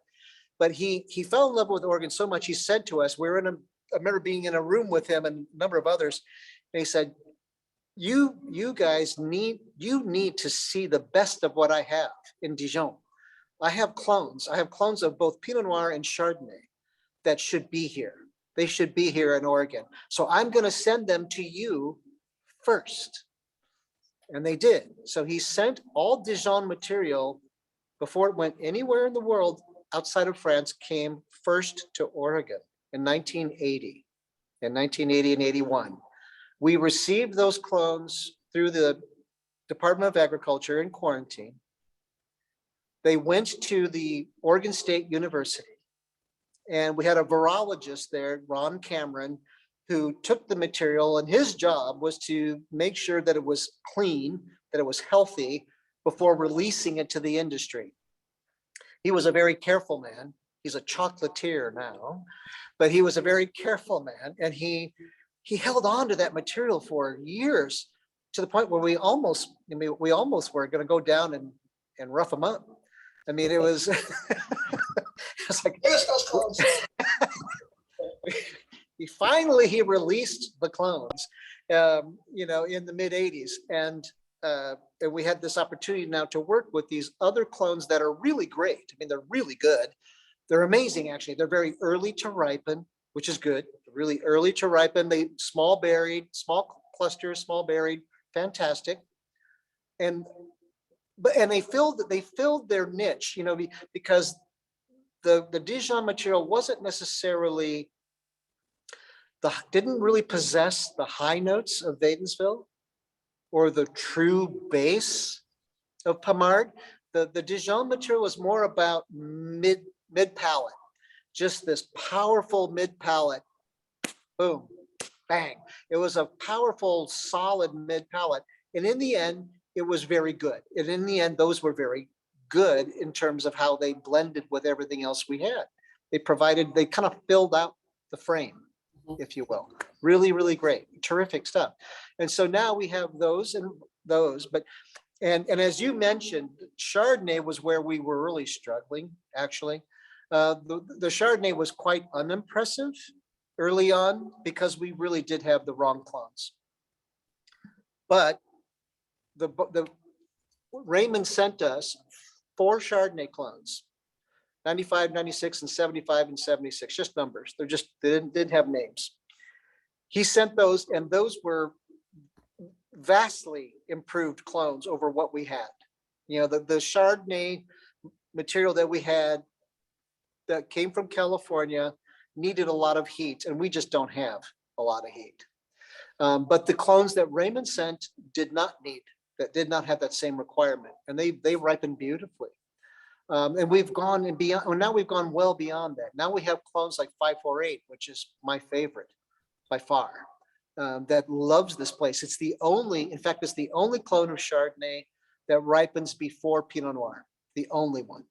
But he fell in love with Oregon so much, he said to us, we're in remember being in a room with him and a number of others. And he said, you guys need to see the best of what I have in Dijon. I have clones. I have clones of both Pinot Noir and Chardonnay that should be here. They should be here in Oregon. So I'm going to send them to you first. And they did. So he sent all Dijon material before it went anywhere in the world outside of France, came first to Oregon in 1980. In 1980 and 81. We received those clones through the Department of Agriculture in quarantine. They went to the Oregon State University. And we had a virologist there, Ron Cameron, who took the material, and his job was to make sure that it was clean, that it was healthy before releasing it to the industry. He was a very careful man. He's a chocolatier now, but he was a very careful man, and he held on to that material for years, to the point where we almost were going to go down and rough him up. I mean, it was, it's like, he released the clones, in the mid 80s. And we had this opportunity now to work with these other clones that are really great. I mean, they're really good. They're amazing, actually. They're very early to ripen, which is good. Really early to ripen. They small clusters, small berried, fantastic. And they filled their niche, because the Dijon material wasn't necessarily didn't really possess the high notes of Wadensville or the true base of Pommard. The Dijon material was more about mid palate, just this powerful mid palate. Boom, bang. It was a powerful, solid mid palate. And in the end, it was very good. And in the end, those were very good in terms of how they blended with everything else we had. They kind of filled out the frame, if you will. Really, really great, terrific stuff. And so now we have those and those, and as you mentioned, Chardonnay was where we were really struggling, actually. The Chardonnay was quite unimpressive early on because we really did have the wrong clones. But the Raymond sent us 4 Chardonnay clones, 95, 96, and 75 and 76, just numbers. They didn't have names. He sent those, and those were vastly improved clones over what we had. The Chardonnay material that we had that came from California needed a lot of heat, and we just don't have a lot of heat. But the clones that Raymond sent did not have that same requirement, and they ripened beautifully. And we've gone and beyond. Well, now we've gone well beyond that. Now we have clones like 548, which is my favorite by far. That loves this place. It's the only clone of Chardonnay that ripens before Pinot Noir, the only one.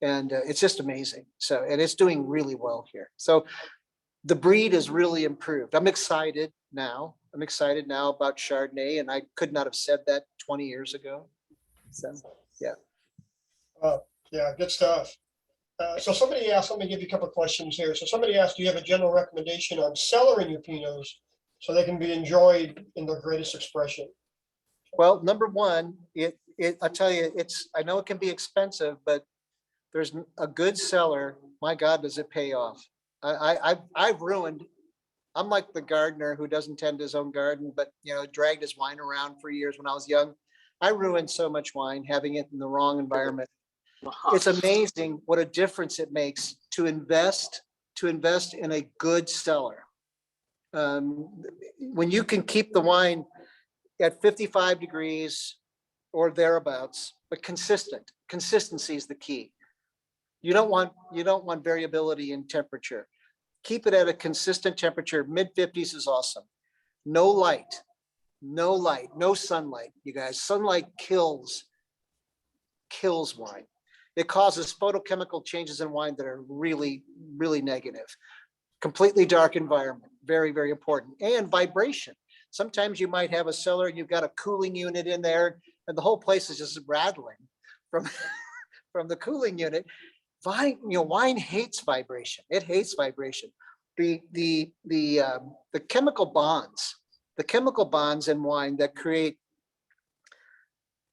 And it's just amazing. So, and it's doing really well here. So the breed is really improved. I'm excited now about Chardonnay, and I could not have said that 20 years ago. So, yeah. Yeah, good stuff. So somebody asked, let me give you a couple of questions here. So somebody asked, do you have a general recommendation on cellaring your Pinots so they can be enjoyed in their greatest expression? Well, number one, I tell you, I know it can be expensive, but there's a good cellar. My God, does it pay off? I've ruined. I'm like the gardener who doesn't tend his own garden, but dragged his wine around for years when I was young. I ruined so much wine having it in the wrong environment. It's amazing what a difference it makes to invest in a good cellar. When you can keep the wine at 55 degrees or thereabouts, but consistency is the key. You don't want variability in temperature. Keep it at a consistent temperature. Mid 50s is awesome. No light, no sunlight, you guys. Sunlight kills wine. It causes photochemical changes in wine that are really, really negative. Completely dark environment, very, very important. And vibration. Sometimes you might have a cellar and you've got a cooling unit in there and the whole place is just rattling from the cooling unit. Wine hates vibration. It hates vibration the chemical bonds in wine that create,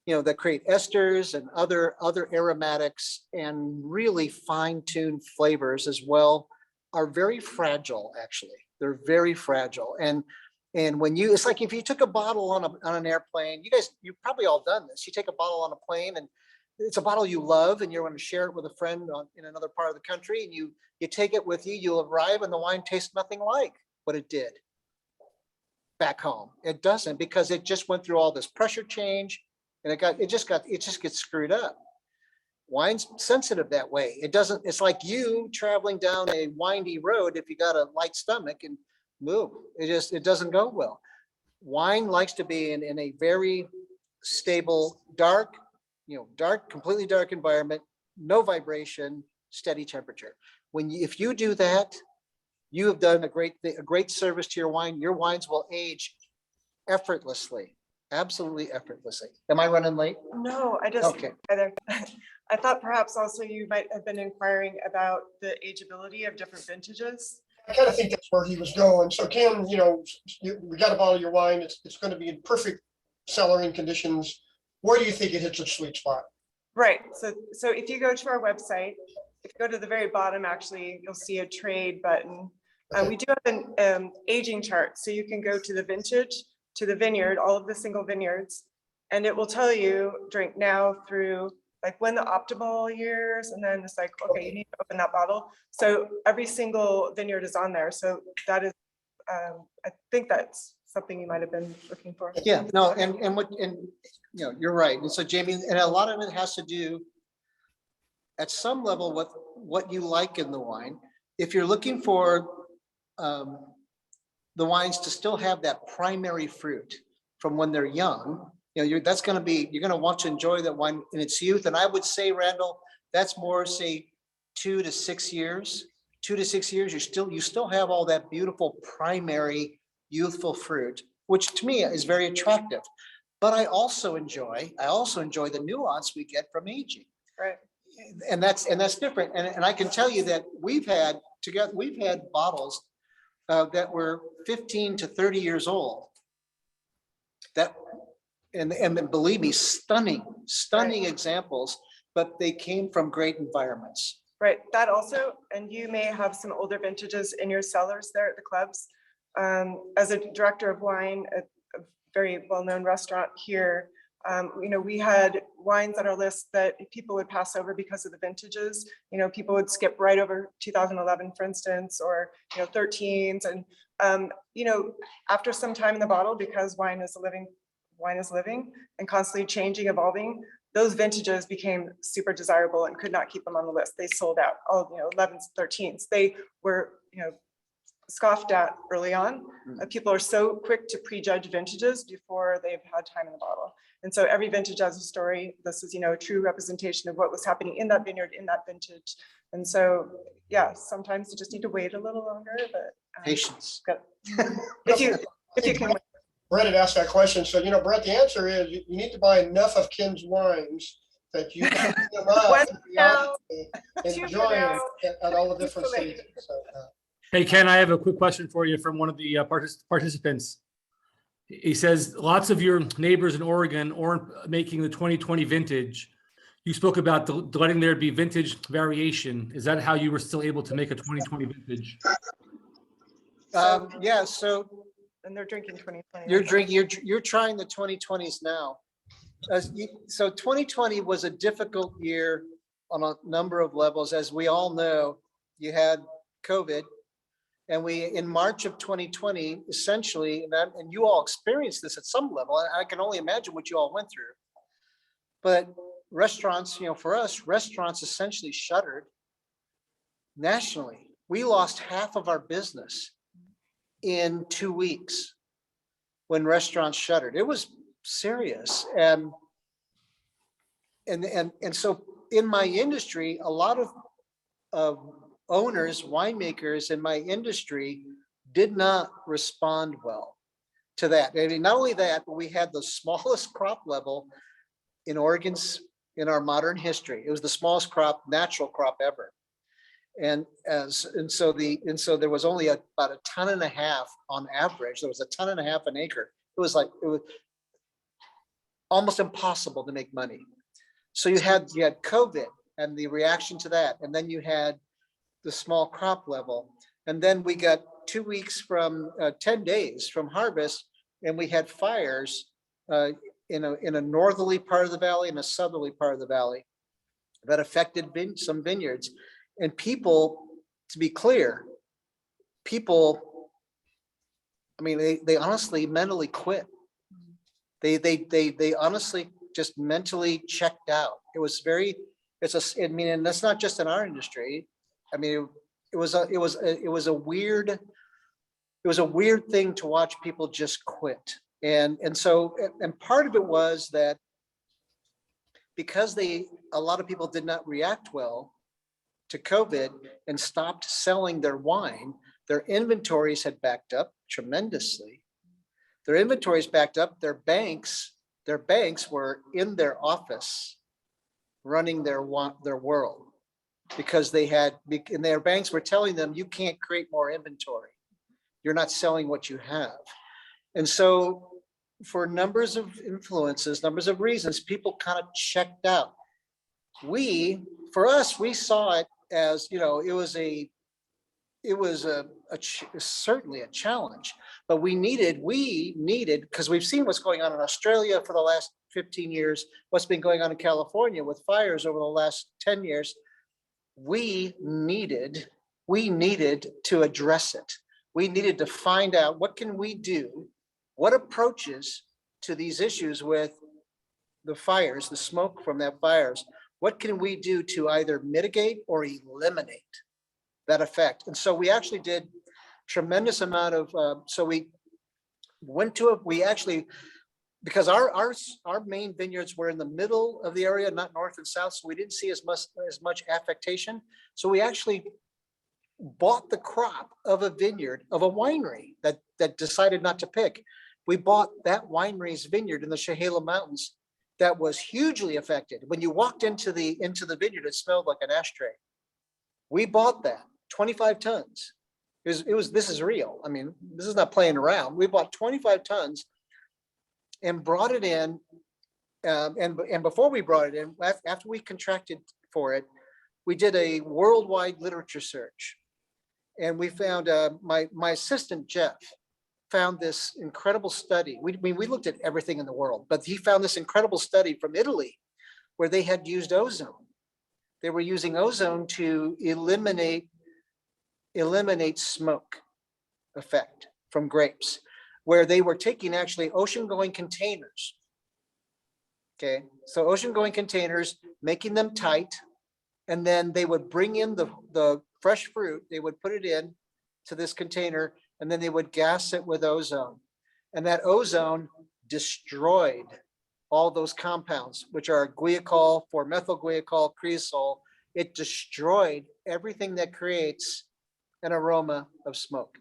that create esters and other aromatics and really fine-tuned flavors as well are very fragile, actually. They're very fragile. And when it's like if you took a bottle on an airplane, you've probably all done this. You take a bottle on a plane and it's a bottle you love and you want to share it with a friend in another part of the country, and you take it with you, you arrive and the wine tastes nothing like what it did back home. It doesn't, because it just went through all this pressure change and it just gets screwed up. Wine's sensitive that way. It's like you traveling down a windy road if you got a light stomach and move. It doesn't go well. Wine likes to be in a very stable, dark, completely dark environment, no vibration, steady temperature. If you do that, you have done a great service to your wine. Your wines will age effortlessly, absolutely effortlessly. Am I running late? No, Okay. I thought perhaps also you might have been inquiring about the ageability of different vintages. I kind of think that's where he was going. So Kim, we got a bottle of your wine. It's going to be in perfect cellaring conditions. Where do you think it hits its sweet spot? Right. So if you go to our website, if you go to the very bottom, actually, you'll see a trade button. We do have an aging chart. So you can go to the vintage, to the vineyard, all of the single vineyards, and it will tell you drink now through like when the optimal years, and then it's like, okay, you need to open that bottle. So every single vineyard is on there. So that is, I think that's something you might have been looking for. Yeah, no, and you're right. And so Jamie, and a lot of it has to do at some level with what you like in the wine. If you're looking for the wines to still have that primary fruit from when they're young, you're going to want to enjoy that wine in its youth. And I would say, Randall, that's more, say, 2 to 6 years. 2 to 6 years, you still have all that beautiful primary youthful fruit, which to me is very attractive. But I also enjoy the nuance we get from aging. Right. And that's different. And I can tell you that we've had bottles that were 15 to 30 years old. And believe me, stunning Right. examples, but they came from great environments. Right. That also, and you may have some older vintages in your cellars there at the clubs. As a director of wine at a very well-known restaurant here, we had wines on our list that people would pass over because of the vintages. People would skip right over 2011, for instance, or 13s, and after some time in the bottle, because wine is living and constantly changing, evolving. Those vintages became super desirable and could not keep them on the list. They sold out. All 11s, 13s. They were scoffed at early on. People are so quick to prejudge vintages before they've had time in the bottle. And so every vintage has a story. This is, a true representation of what was happening in that vineyard, in that vintage. And so, yeah, sometimes you just need to wait a little longer, but Patience. if you can. Brett had asked that question. So, Brett, the answer is you need to buy enough of Kim's wines that you can them up and enjoy them at all the different stages. So, Hey, Ken, I have a quick question for you from one of the participants. He says, lots of your neighbors in Oregon aren't making the 2020 vintage. You spoke about letting there be vintage variation. Is that how you were still able to make a 2020 vintage? Yeah, so And they're drinking 2020. you're trying the 2020s now. So 2020 was a difficult year on a number of levels. As we all know, you had COVID. And in March of 2020, essentially, and you all experienced this at some level, I can only imagine what you all went through. But restaurants, for us, restaurants essentially shuttered nationally. We lost half of our business in 2 weeks when restaurants shuttered. It was serious. And so in my industry, a lot of owners, winemakers in my industry did not respond well to that. I mean, not only that, but we had the smallest crop level in our modern history. It was the smallest natural crop ever. And so there was only about 1.5 tons on average. There was 1.5 tons an acre. It was almost impossible to make money. So you had COVID and the reaction to that, and then you had the small crop level, and then we got 2 weeks from 10 days from harvest, and we had fires in a northerly part of the valley and a southerly part of the valley that affected some vineyards. And people, to be clear, people, I mean, they honestly mentally quit. They honestly just mentally checked out. It was and that's not just in our industry. I mean, it was a weird thing to watch people just quit. And part of it was that because a lot of people did not react well to COVID and stopped selling their wine, their inventories had backed up tremendously. Their inventories backed up. Their banks were in their office running their world, because and their banks were telling them, you can't create more inventory. You're not selling what you have. And so for numbers of influences, numbers of reasons, people kind of checked out. For us, we saw it as, it was certainly a challenge, but we needed, because we've seen what's going on in Australia for the last 15 years, what's been going on in California with fires over the last 10 years. We needed to address it. We needed to find out, what can we do? What approaches to these issues with the fires, the smoke from that fires? What can we do to either mitigate or eliminate that effect? And so we actually did tremendous amount of, because our main vineyards were in the middle of the area, not north and south, so we didn't see as much affectation. So we actually bought the crop of a vineyard of a winery that decided not to pick. We bought that winery's vineyard in the Chehalem Mountains that was hugely affected. When you walked into the vineyard, it smelled like an ashtray. We bought that 25 tons. This is real. I mean, this is not playing around. We bought 25 tons and brought it in. And before we brought it in, after we contracted for it, we did a worldwide literature search. And we found, my assistant, Jeff, found this incredible study. We looked at everything in the world, but he found this incredible study from Italy where they had used ozone. They were using ozone to eliminate smoke effect from grapes, where they were taking actually ocean-going containers. Okay, so ocean-going containers, making them tight, and then they would bring in the fresh fruit, they would put it in to this container, and then they would gas it with ozone. And that ozone destroyed all those compounds, which are guaiacol, 4-methylguaiacol, creosol. It destroyed everything that creates an aroma of smoke.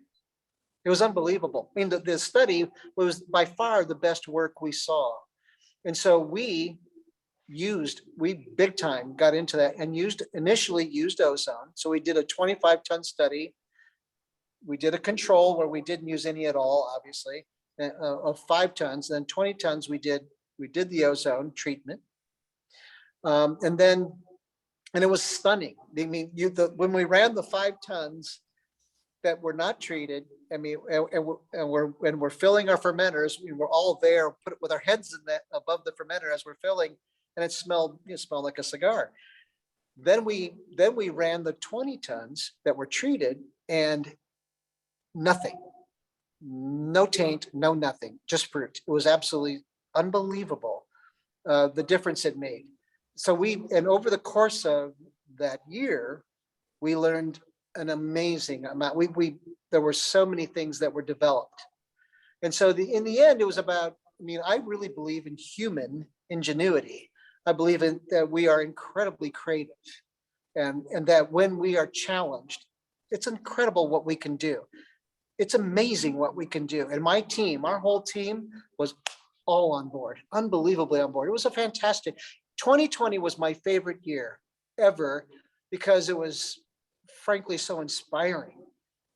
It was unbelievable. I mean, the study was by far the best work we saw. And so we big time got into that and initially used ozone. So we did a 25-ton study. We did a control where we didn't use any at all, obviously, of 5 tons. Then 20 tons we did the ozone treatment. And it was stunning. I mean, when we ran the 5 tons that were not treated, I mean, and we're filling our fermenters, we were all there, put it with our heads in that above the fermenter as we're filling, and it smelled like a cigar. Then we ran the 20 tons that were treated, and nothing, no taint, no nothing, just fruit. It was absolutely unbelievable, the difference it made. So over the course of that year, we learned an amazing amount. There were so many things that were developed. And so in the end, it was about, I mean, I really believe in human ingenuity. I believe that we are incredibly creative, and that when we are challenged, it's incredible what we can do. It's amazing what we can do. And my team, our whole team, was all on board, unbelievably on board. It was a fantastic, 2020 was my favorite year ever, because it was frankly so inspiring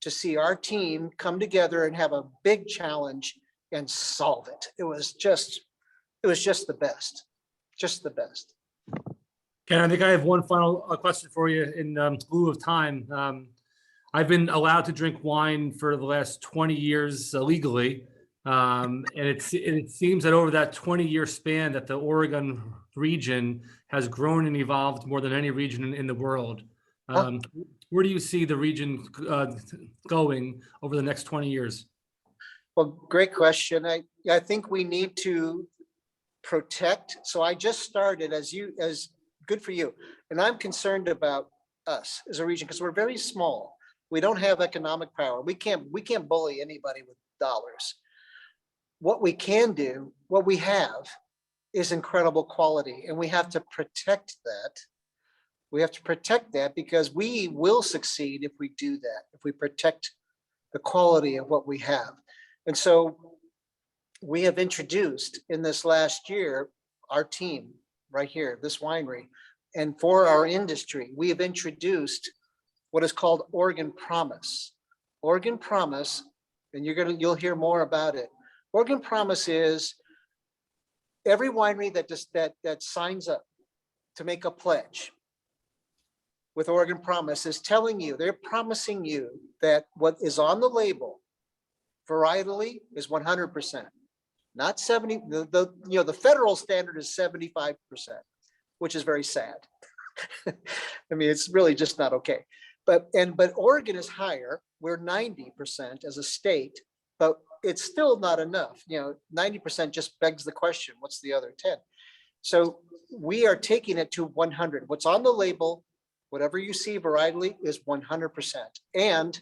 to see our team come together and have a big challenge and solve it. It was just the best, just the best. Ken, I think I have one final question for you in lieu of time. I've been allowed to drink wine for the last 20 years legally. And it seems that over that 20-year span that the Oregon region has grown and evolved more than any region in the world. Where do you see the region going over the next 20 years? Well, great question. I think we need to protect. So I just started as good for you. And I'm concerned about us as a region because we're very small. We don't have economic power. We can't bully anybody with dollars. What we can do, what we have is incredible quality, and we have to protect that. We have to protect that because we will succeed if we do that, if we protect the quality of what we have. And so we have introduced in this last year, our team right here, this winery, and for our industry, we have introduced what is called Oregon Promise. Oregon Promise, and you'll hear more about it. Oregon Promise is every winery that signs up to make a pledge with Oregon Promise is telling you, they're promising you that what is on the label varietally is 100%, not 70. The federal standard is 75%, which is very sad. I mean, it's really just not okay. But Oregon is higher. We're 90% as a state, but it's still not enough. 90% just begs the question, what's the other 10? So we are taking it to 100. What's on the label, whatever you see varietally, is 100%. And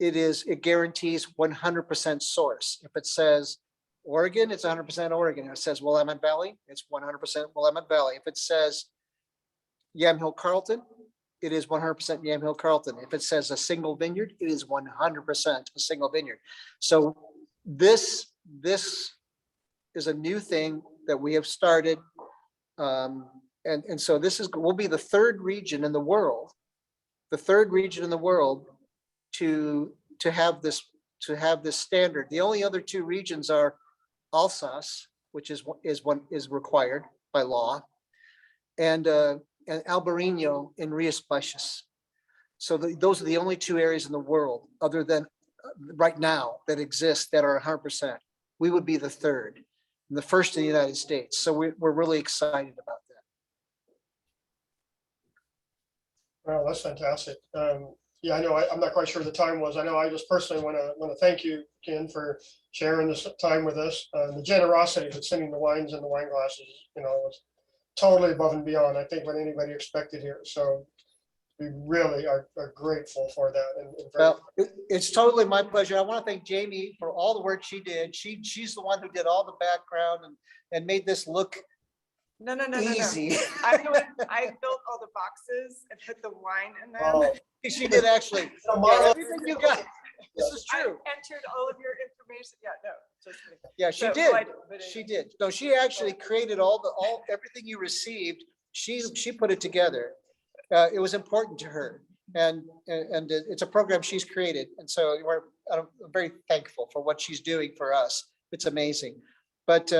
it guarantees 100% source. If it says Oregon, it's 100% Oregon. If it says Willamette Valley, it's 100% Willamette Valley. If it says Yamhill Carlton, it is 100% Yamhill Carlton. If it says a single vineyard, it is 100% a single vineyard. So this is a new thing that we have started. And so will be the third region in the world to have this standard. The only other two regions are Alsace, which is required by law, and Albarino and Rias Baixas. So those are the only two areas in the world, other than right now, that exist that are 100%. We would be the third, and the first in the United States. So we're really excited about that. Well, that's fantastic. Yeah, I know I'm not quite sure the time was. I know I just personally want to thank you, Ken, for sharing this time with us. The generosity of sending the wines in the wine glasses, was totally above and beyond, I think, what anybody expected here. So we really are grateful for that. Well, it's totally my pleasure. I want to thank Jamie for all the work she did. She's the one who did all the background and made this look No. easy. I built all the boxes and put the wine in them. Oh. She did actually. Yeah, Everything you got. This is I true. entered all of your information. Yeah, no, just kidding. Yeah, she So, did. but She did. No, she actually created everything you received. She put it together. It was important to her, and it's a program she's created, and so I'm very thankful for what she's doing for us. It's amazing. But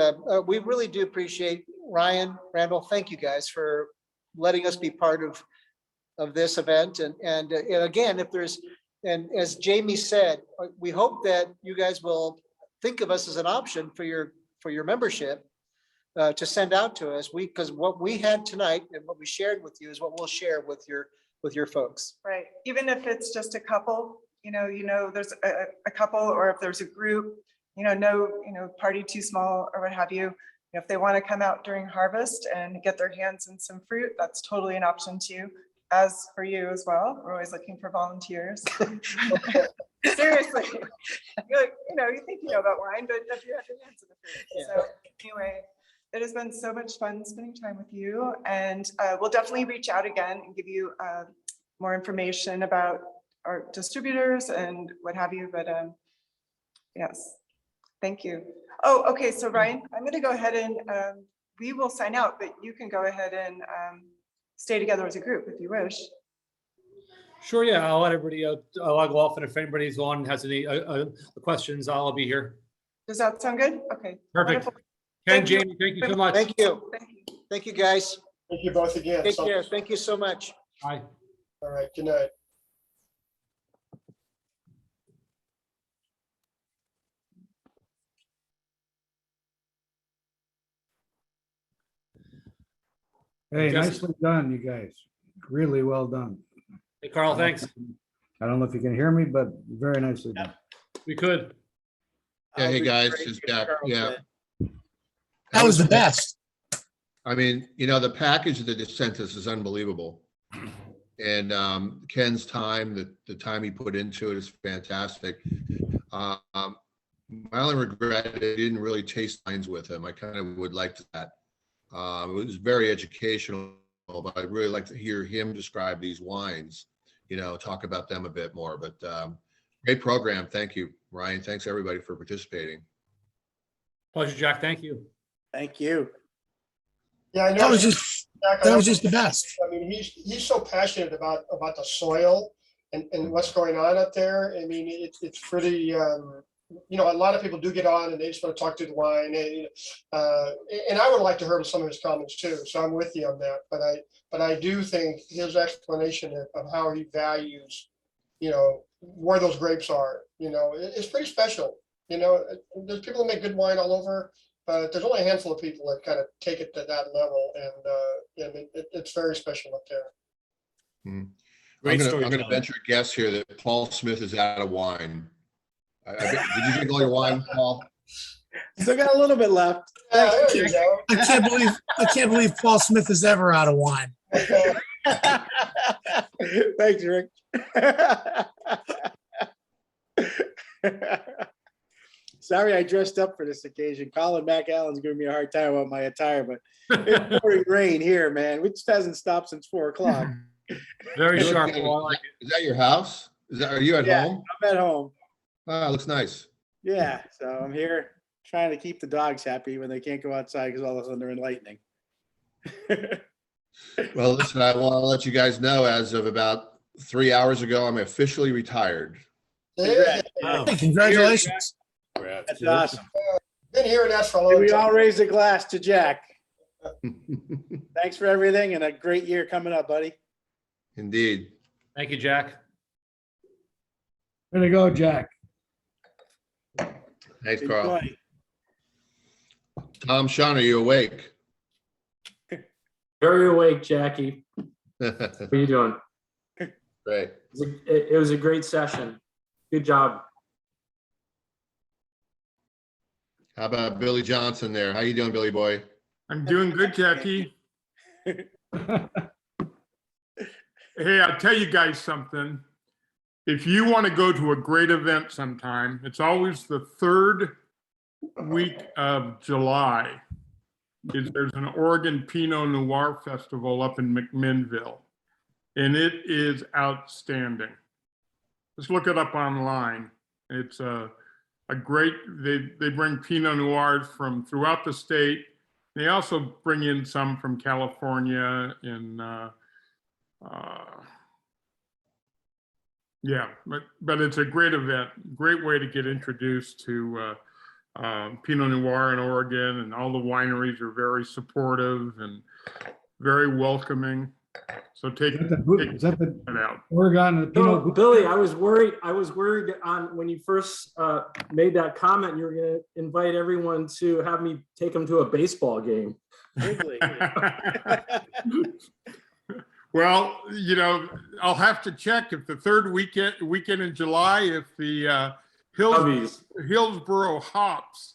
we really do appreciate Ryan, Randall. Thank you guys for letting us be part of this event. And again, and as Jamie said, we hope that you guys will think of us as an option for your membership to send out to us. Because what we had tonight and what we shared with you is what we'll share with your folks. right, even if it's just a couple, there's a couple, or if there's a group, no party too small or what have you. If they want to come out during harvest and get their hands in some fruit, that's totally an option too. As for you as well, we're always looking for volunteers. Seriously, you think you know about wine, but if you have your hands in the fruit. Yeah. So anyway, it has been so much fun spending time with you, and we'll definitely reach out again and give you more information about our distributors and what have you. But yes, thank you. Oh, okay. So Ryan, I'm going to go ahead and we will sign out, but you can go ahead and stay together as a group if you wish. Sure, yeah, I'll let everybody, I'll go off, and if anybody's on and has any questions, I'll be here. Does that sound good? Okay. Perfect. Wonderful. Ken, Thank you. Jamie, thank you so much. Thank you. Thank you. Thank you, guys. Thank you both again. Take So- care. Thank you so much. Bye. All right, good night. Hey, Yes. nicely done, you guys. Really well done. Hey, Carl, thanks. I don't know if you can hear me, but very nicely done. We could. Yeah, hey, guys, it's Jack. Yeah. That was the best. I mean, the package that they sent us is unbelievable. And Ken's time, the time he put into it is fantastic. My only regret, I didn't really taste wines with him. I kind of would like that. It was very educational, but I'd really like to hear him describe these wines, talk about them a bit more. But great program. Thank you, Ryan. Thanks, everybody, for participating. Pleasure, Jack. Thank you. Thank you. Yeah, I know. That was just the best. I mean, he's so passionate about the soil and what's going on up there. I mean, it's pretty, a lot of people do get on and they just want to talk to the wine. And I would like to hear some of his comments too. So I'm with you on that. But I do think his explanation of how he values, where those grapes are, it's pretty special. There's people that make good wine all over. But there's only a handful of people that kind of take it to that level, and it's very special up there. I'm going to venture a guess here that Paul Smith is out of wine. Did you drink all your wine, Paul? Still got a little bit left. Yeah, there you go. I can't believe Paul Smith is ever out of wine. Thanks, Rick. Sorry I dressed up for this occasion. Colin McAllen's giving me a hard time about my attire, but it's pouring rain here, man. It just hasn't stopped since 4 o'clock. Very You look sharp. good. Paul. I like it. Is that your house? Are you at Yeah. home? I'm at home. Ah, looks nice. Yeah, so I'm here trying to keep the dogs happy when they can't go outside because all of a sudden they're in lightning. Well, listen, I want to let you guys know, as of about 3 hours ago, I'm officially retired. Yeah, Hey, congratulations. That's awesome. been hearing that for a long We all time. raise a glass to Jack. Thanks for everything and a great year coming up, buddy. Indeed. Thank you, Jack. Way to go, Jack. Thanks, Carl. Enjoy. Tom, Sean, are you awake? Very awake, Jackie. How are you doing? Great. It was a great session. Good job. How about Billy Johnson there? How you doing, Billy boy? I'm doing good, Jackie. Hey, I'll tell you guys something. If you want to go to a great event sometime, it's always the third week of July. There's an Oregon Pinot Noir Festival up in McMinnville, and it is outstanding. Just look it up online. It's a great, they bring Pinot Noirs from throughout the state. They also bring in some from California and yeah, but it's a great event, great way to get introduced to Pinot Noir in Oregon, and all the wineries are very supportive and very welcoming. So take Is that the it out. Oregon? the So, Pinot- Billy, I was worried on when you first made that comment, you were going to invite everyone to have me take them to a baseball game. Wrigley. Well, I'll have to check if the third weekend in July, if the Cubbies. Hillsboro Hops,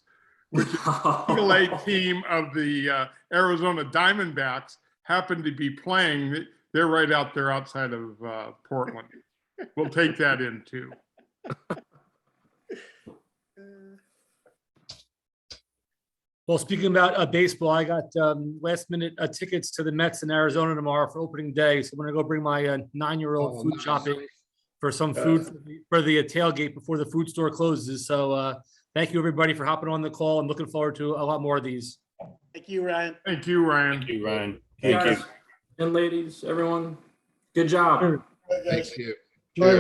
which is the Single A team of the Arizona Diamondbacks, happen to be playing. They're right out there outside of Portland. We'll take that in too. Well, speaking about baseball, I got last minute tickets to the Mets in Arizona tomorrow for opening day. So I'm gonna go bring my 9-year-old Oh, food nice. shopping for some food for the tailgate before the food store closes. So thank you, everybody, for hopping on the call. I'm looking forward to a lot more of these. Thank you, Ryan. Thank you, Ryan. Guys and ladies, everyone, good job. Bye, guys. Thank you.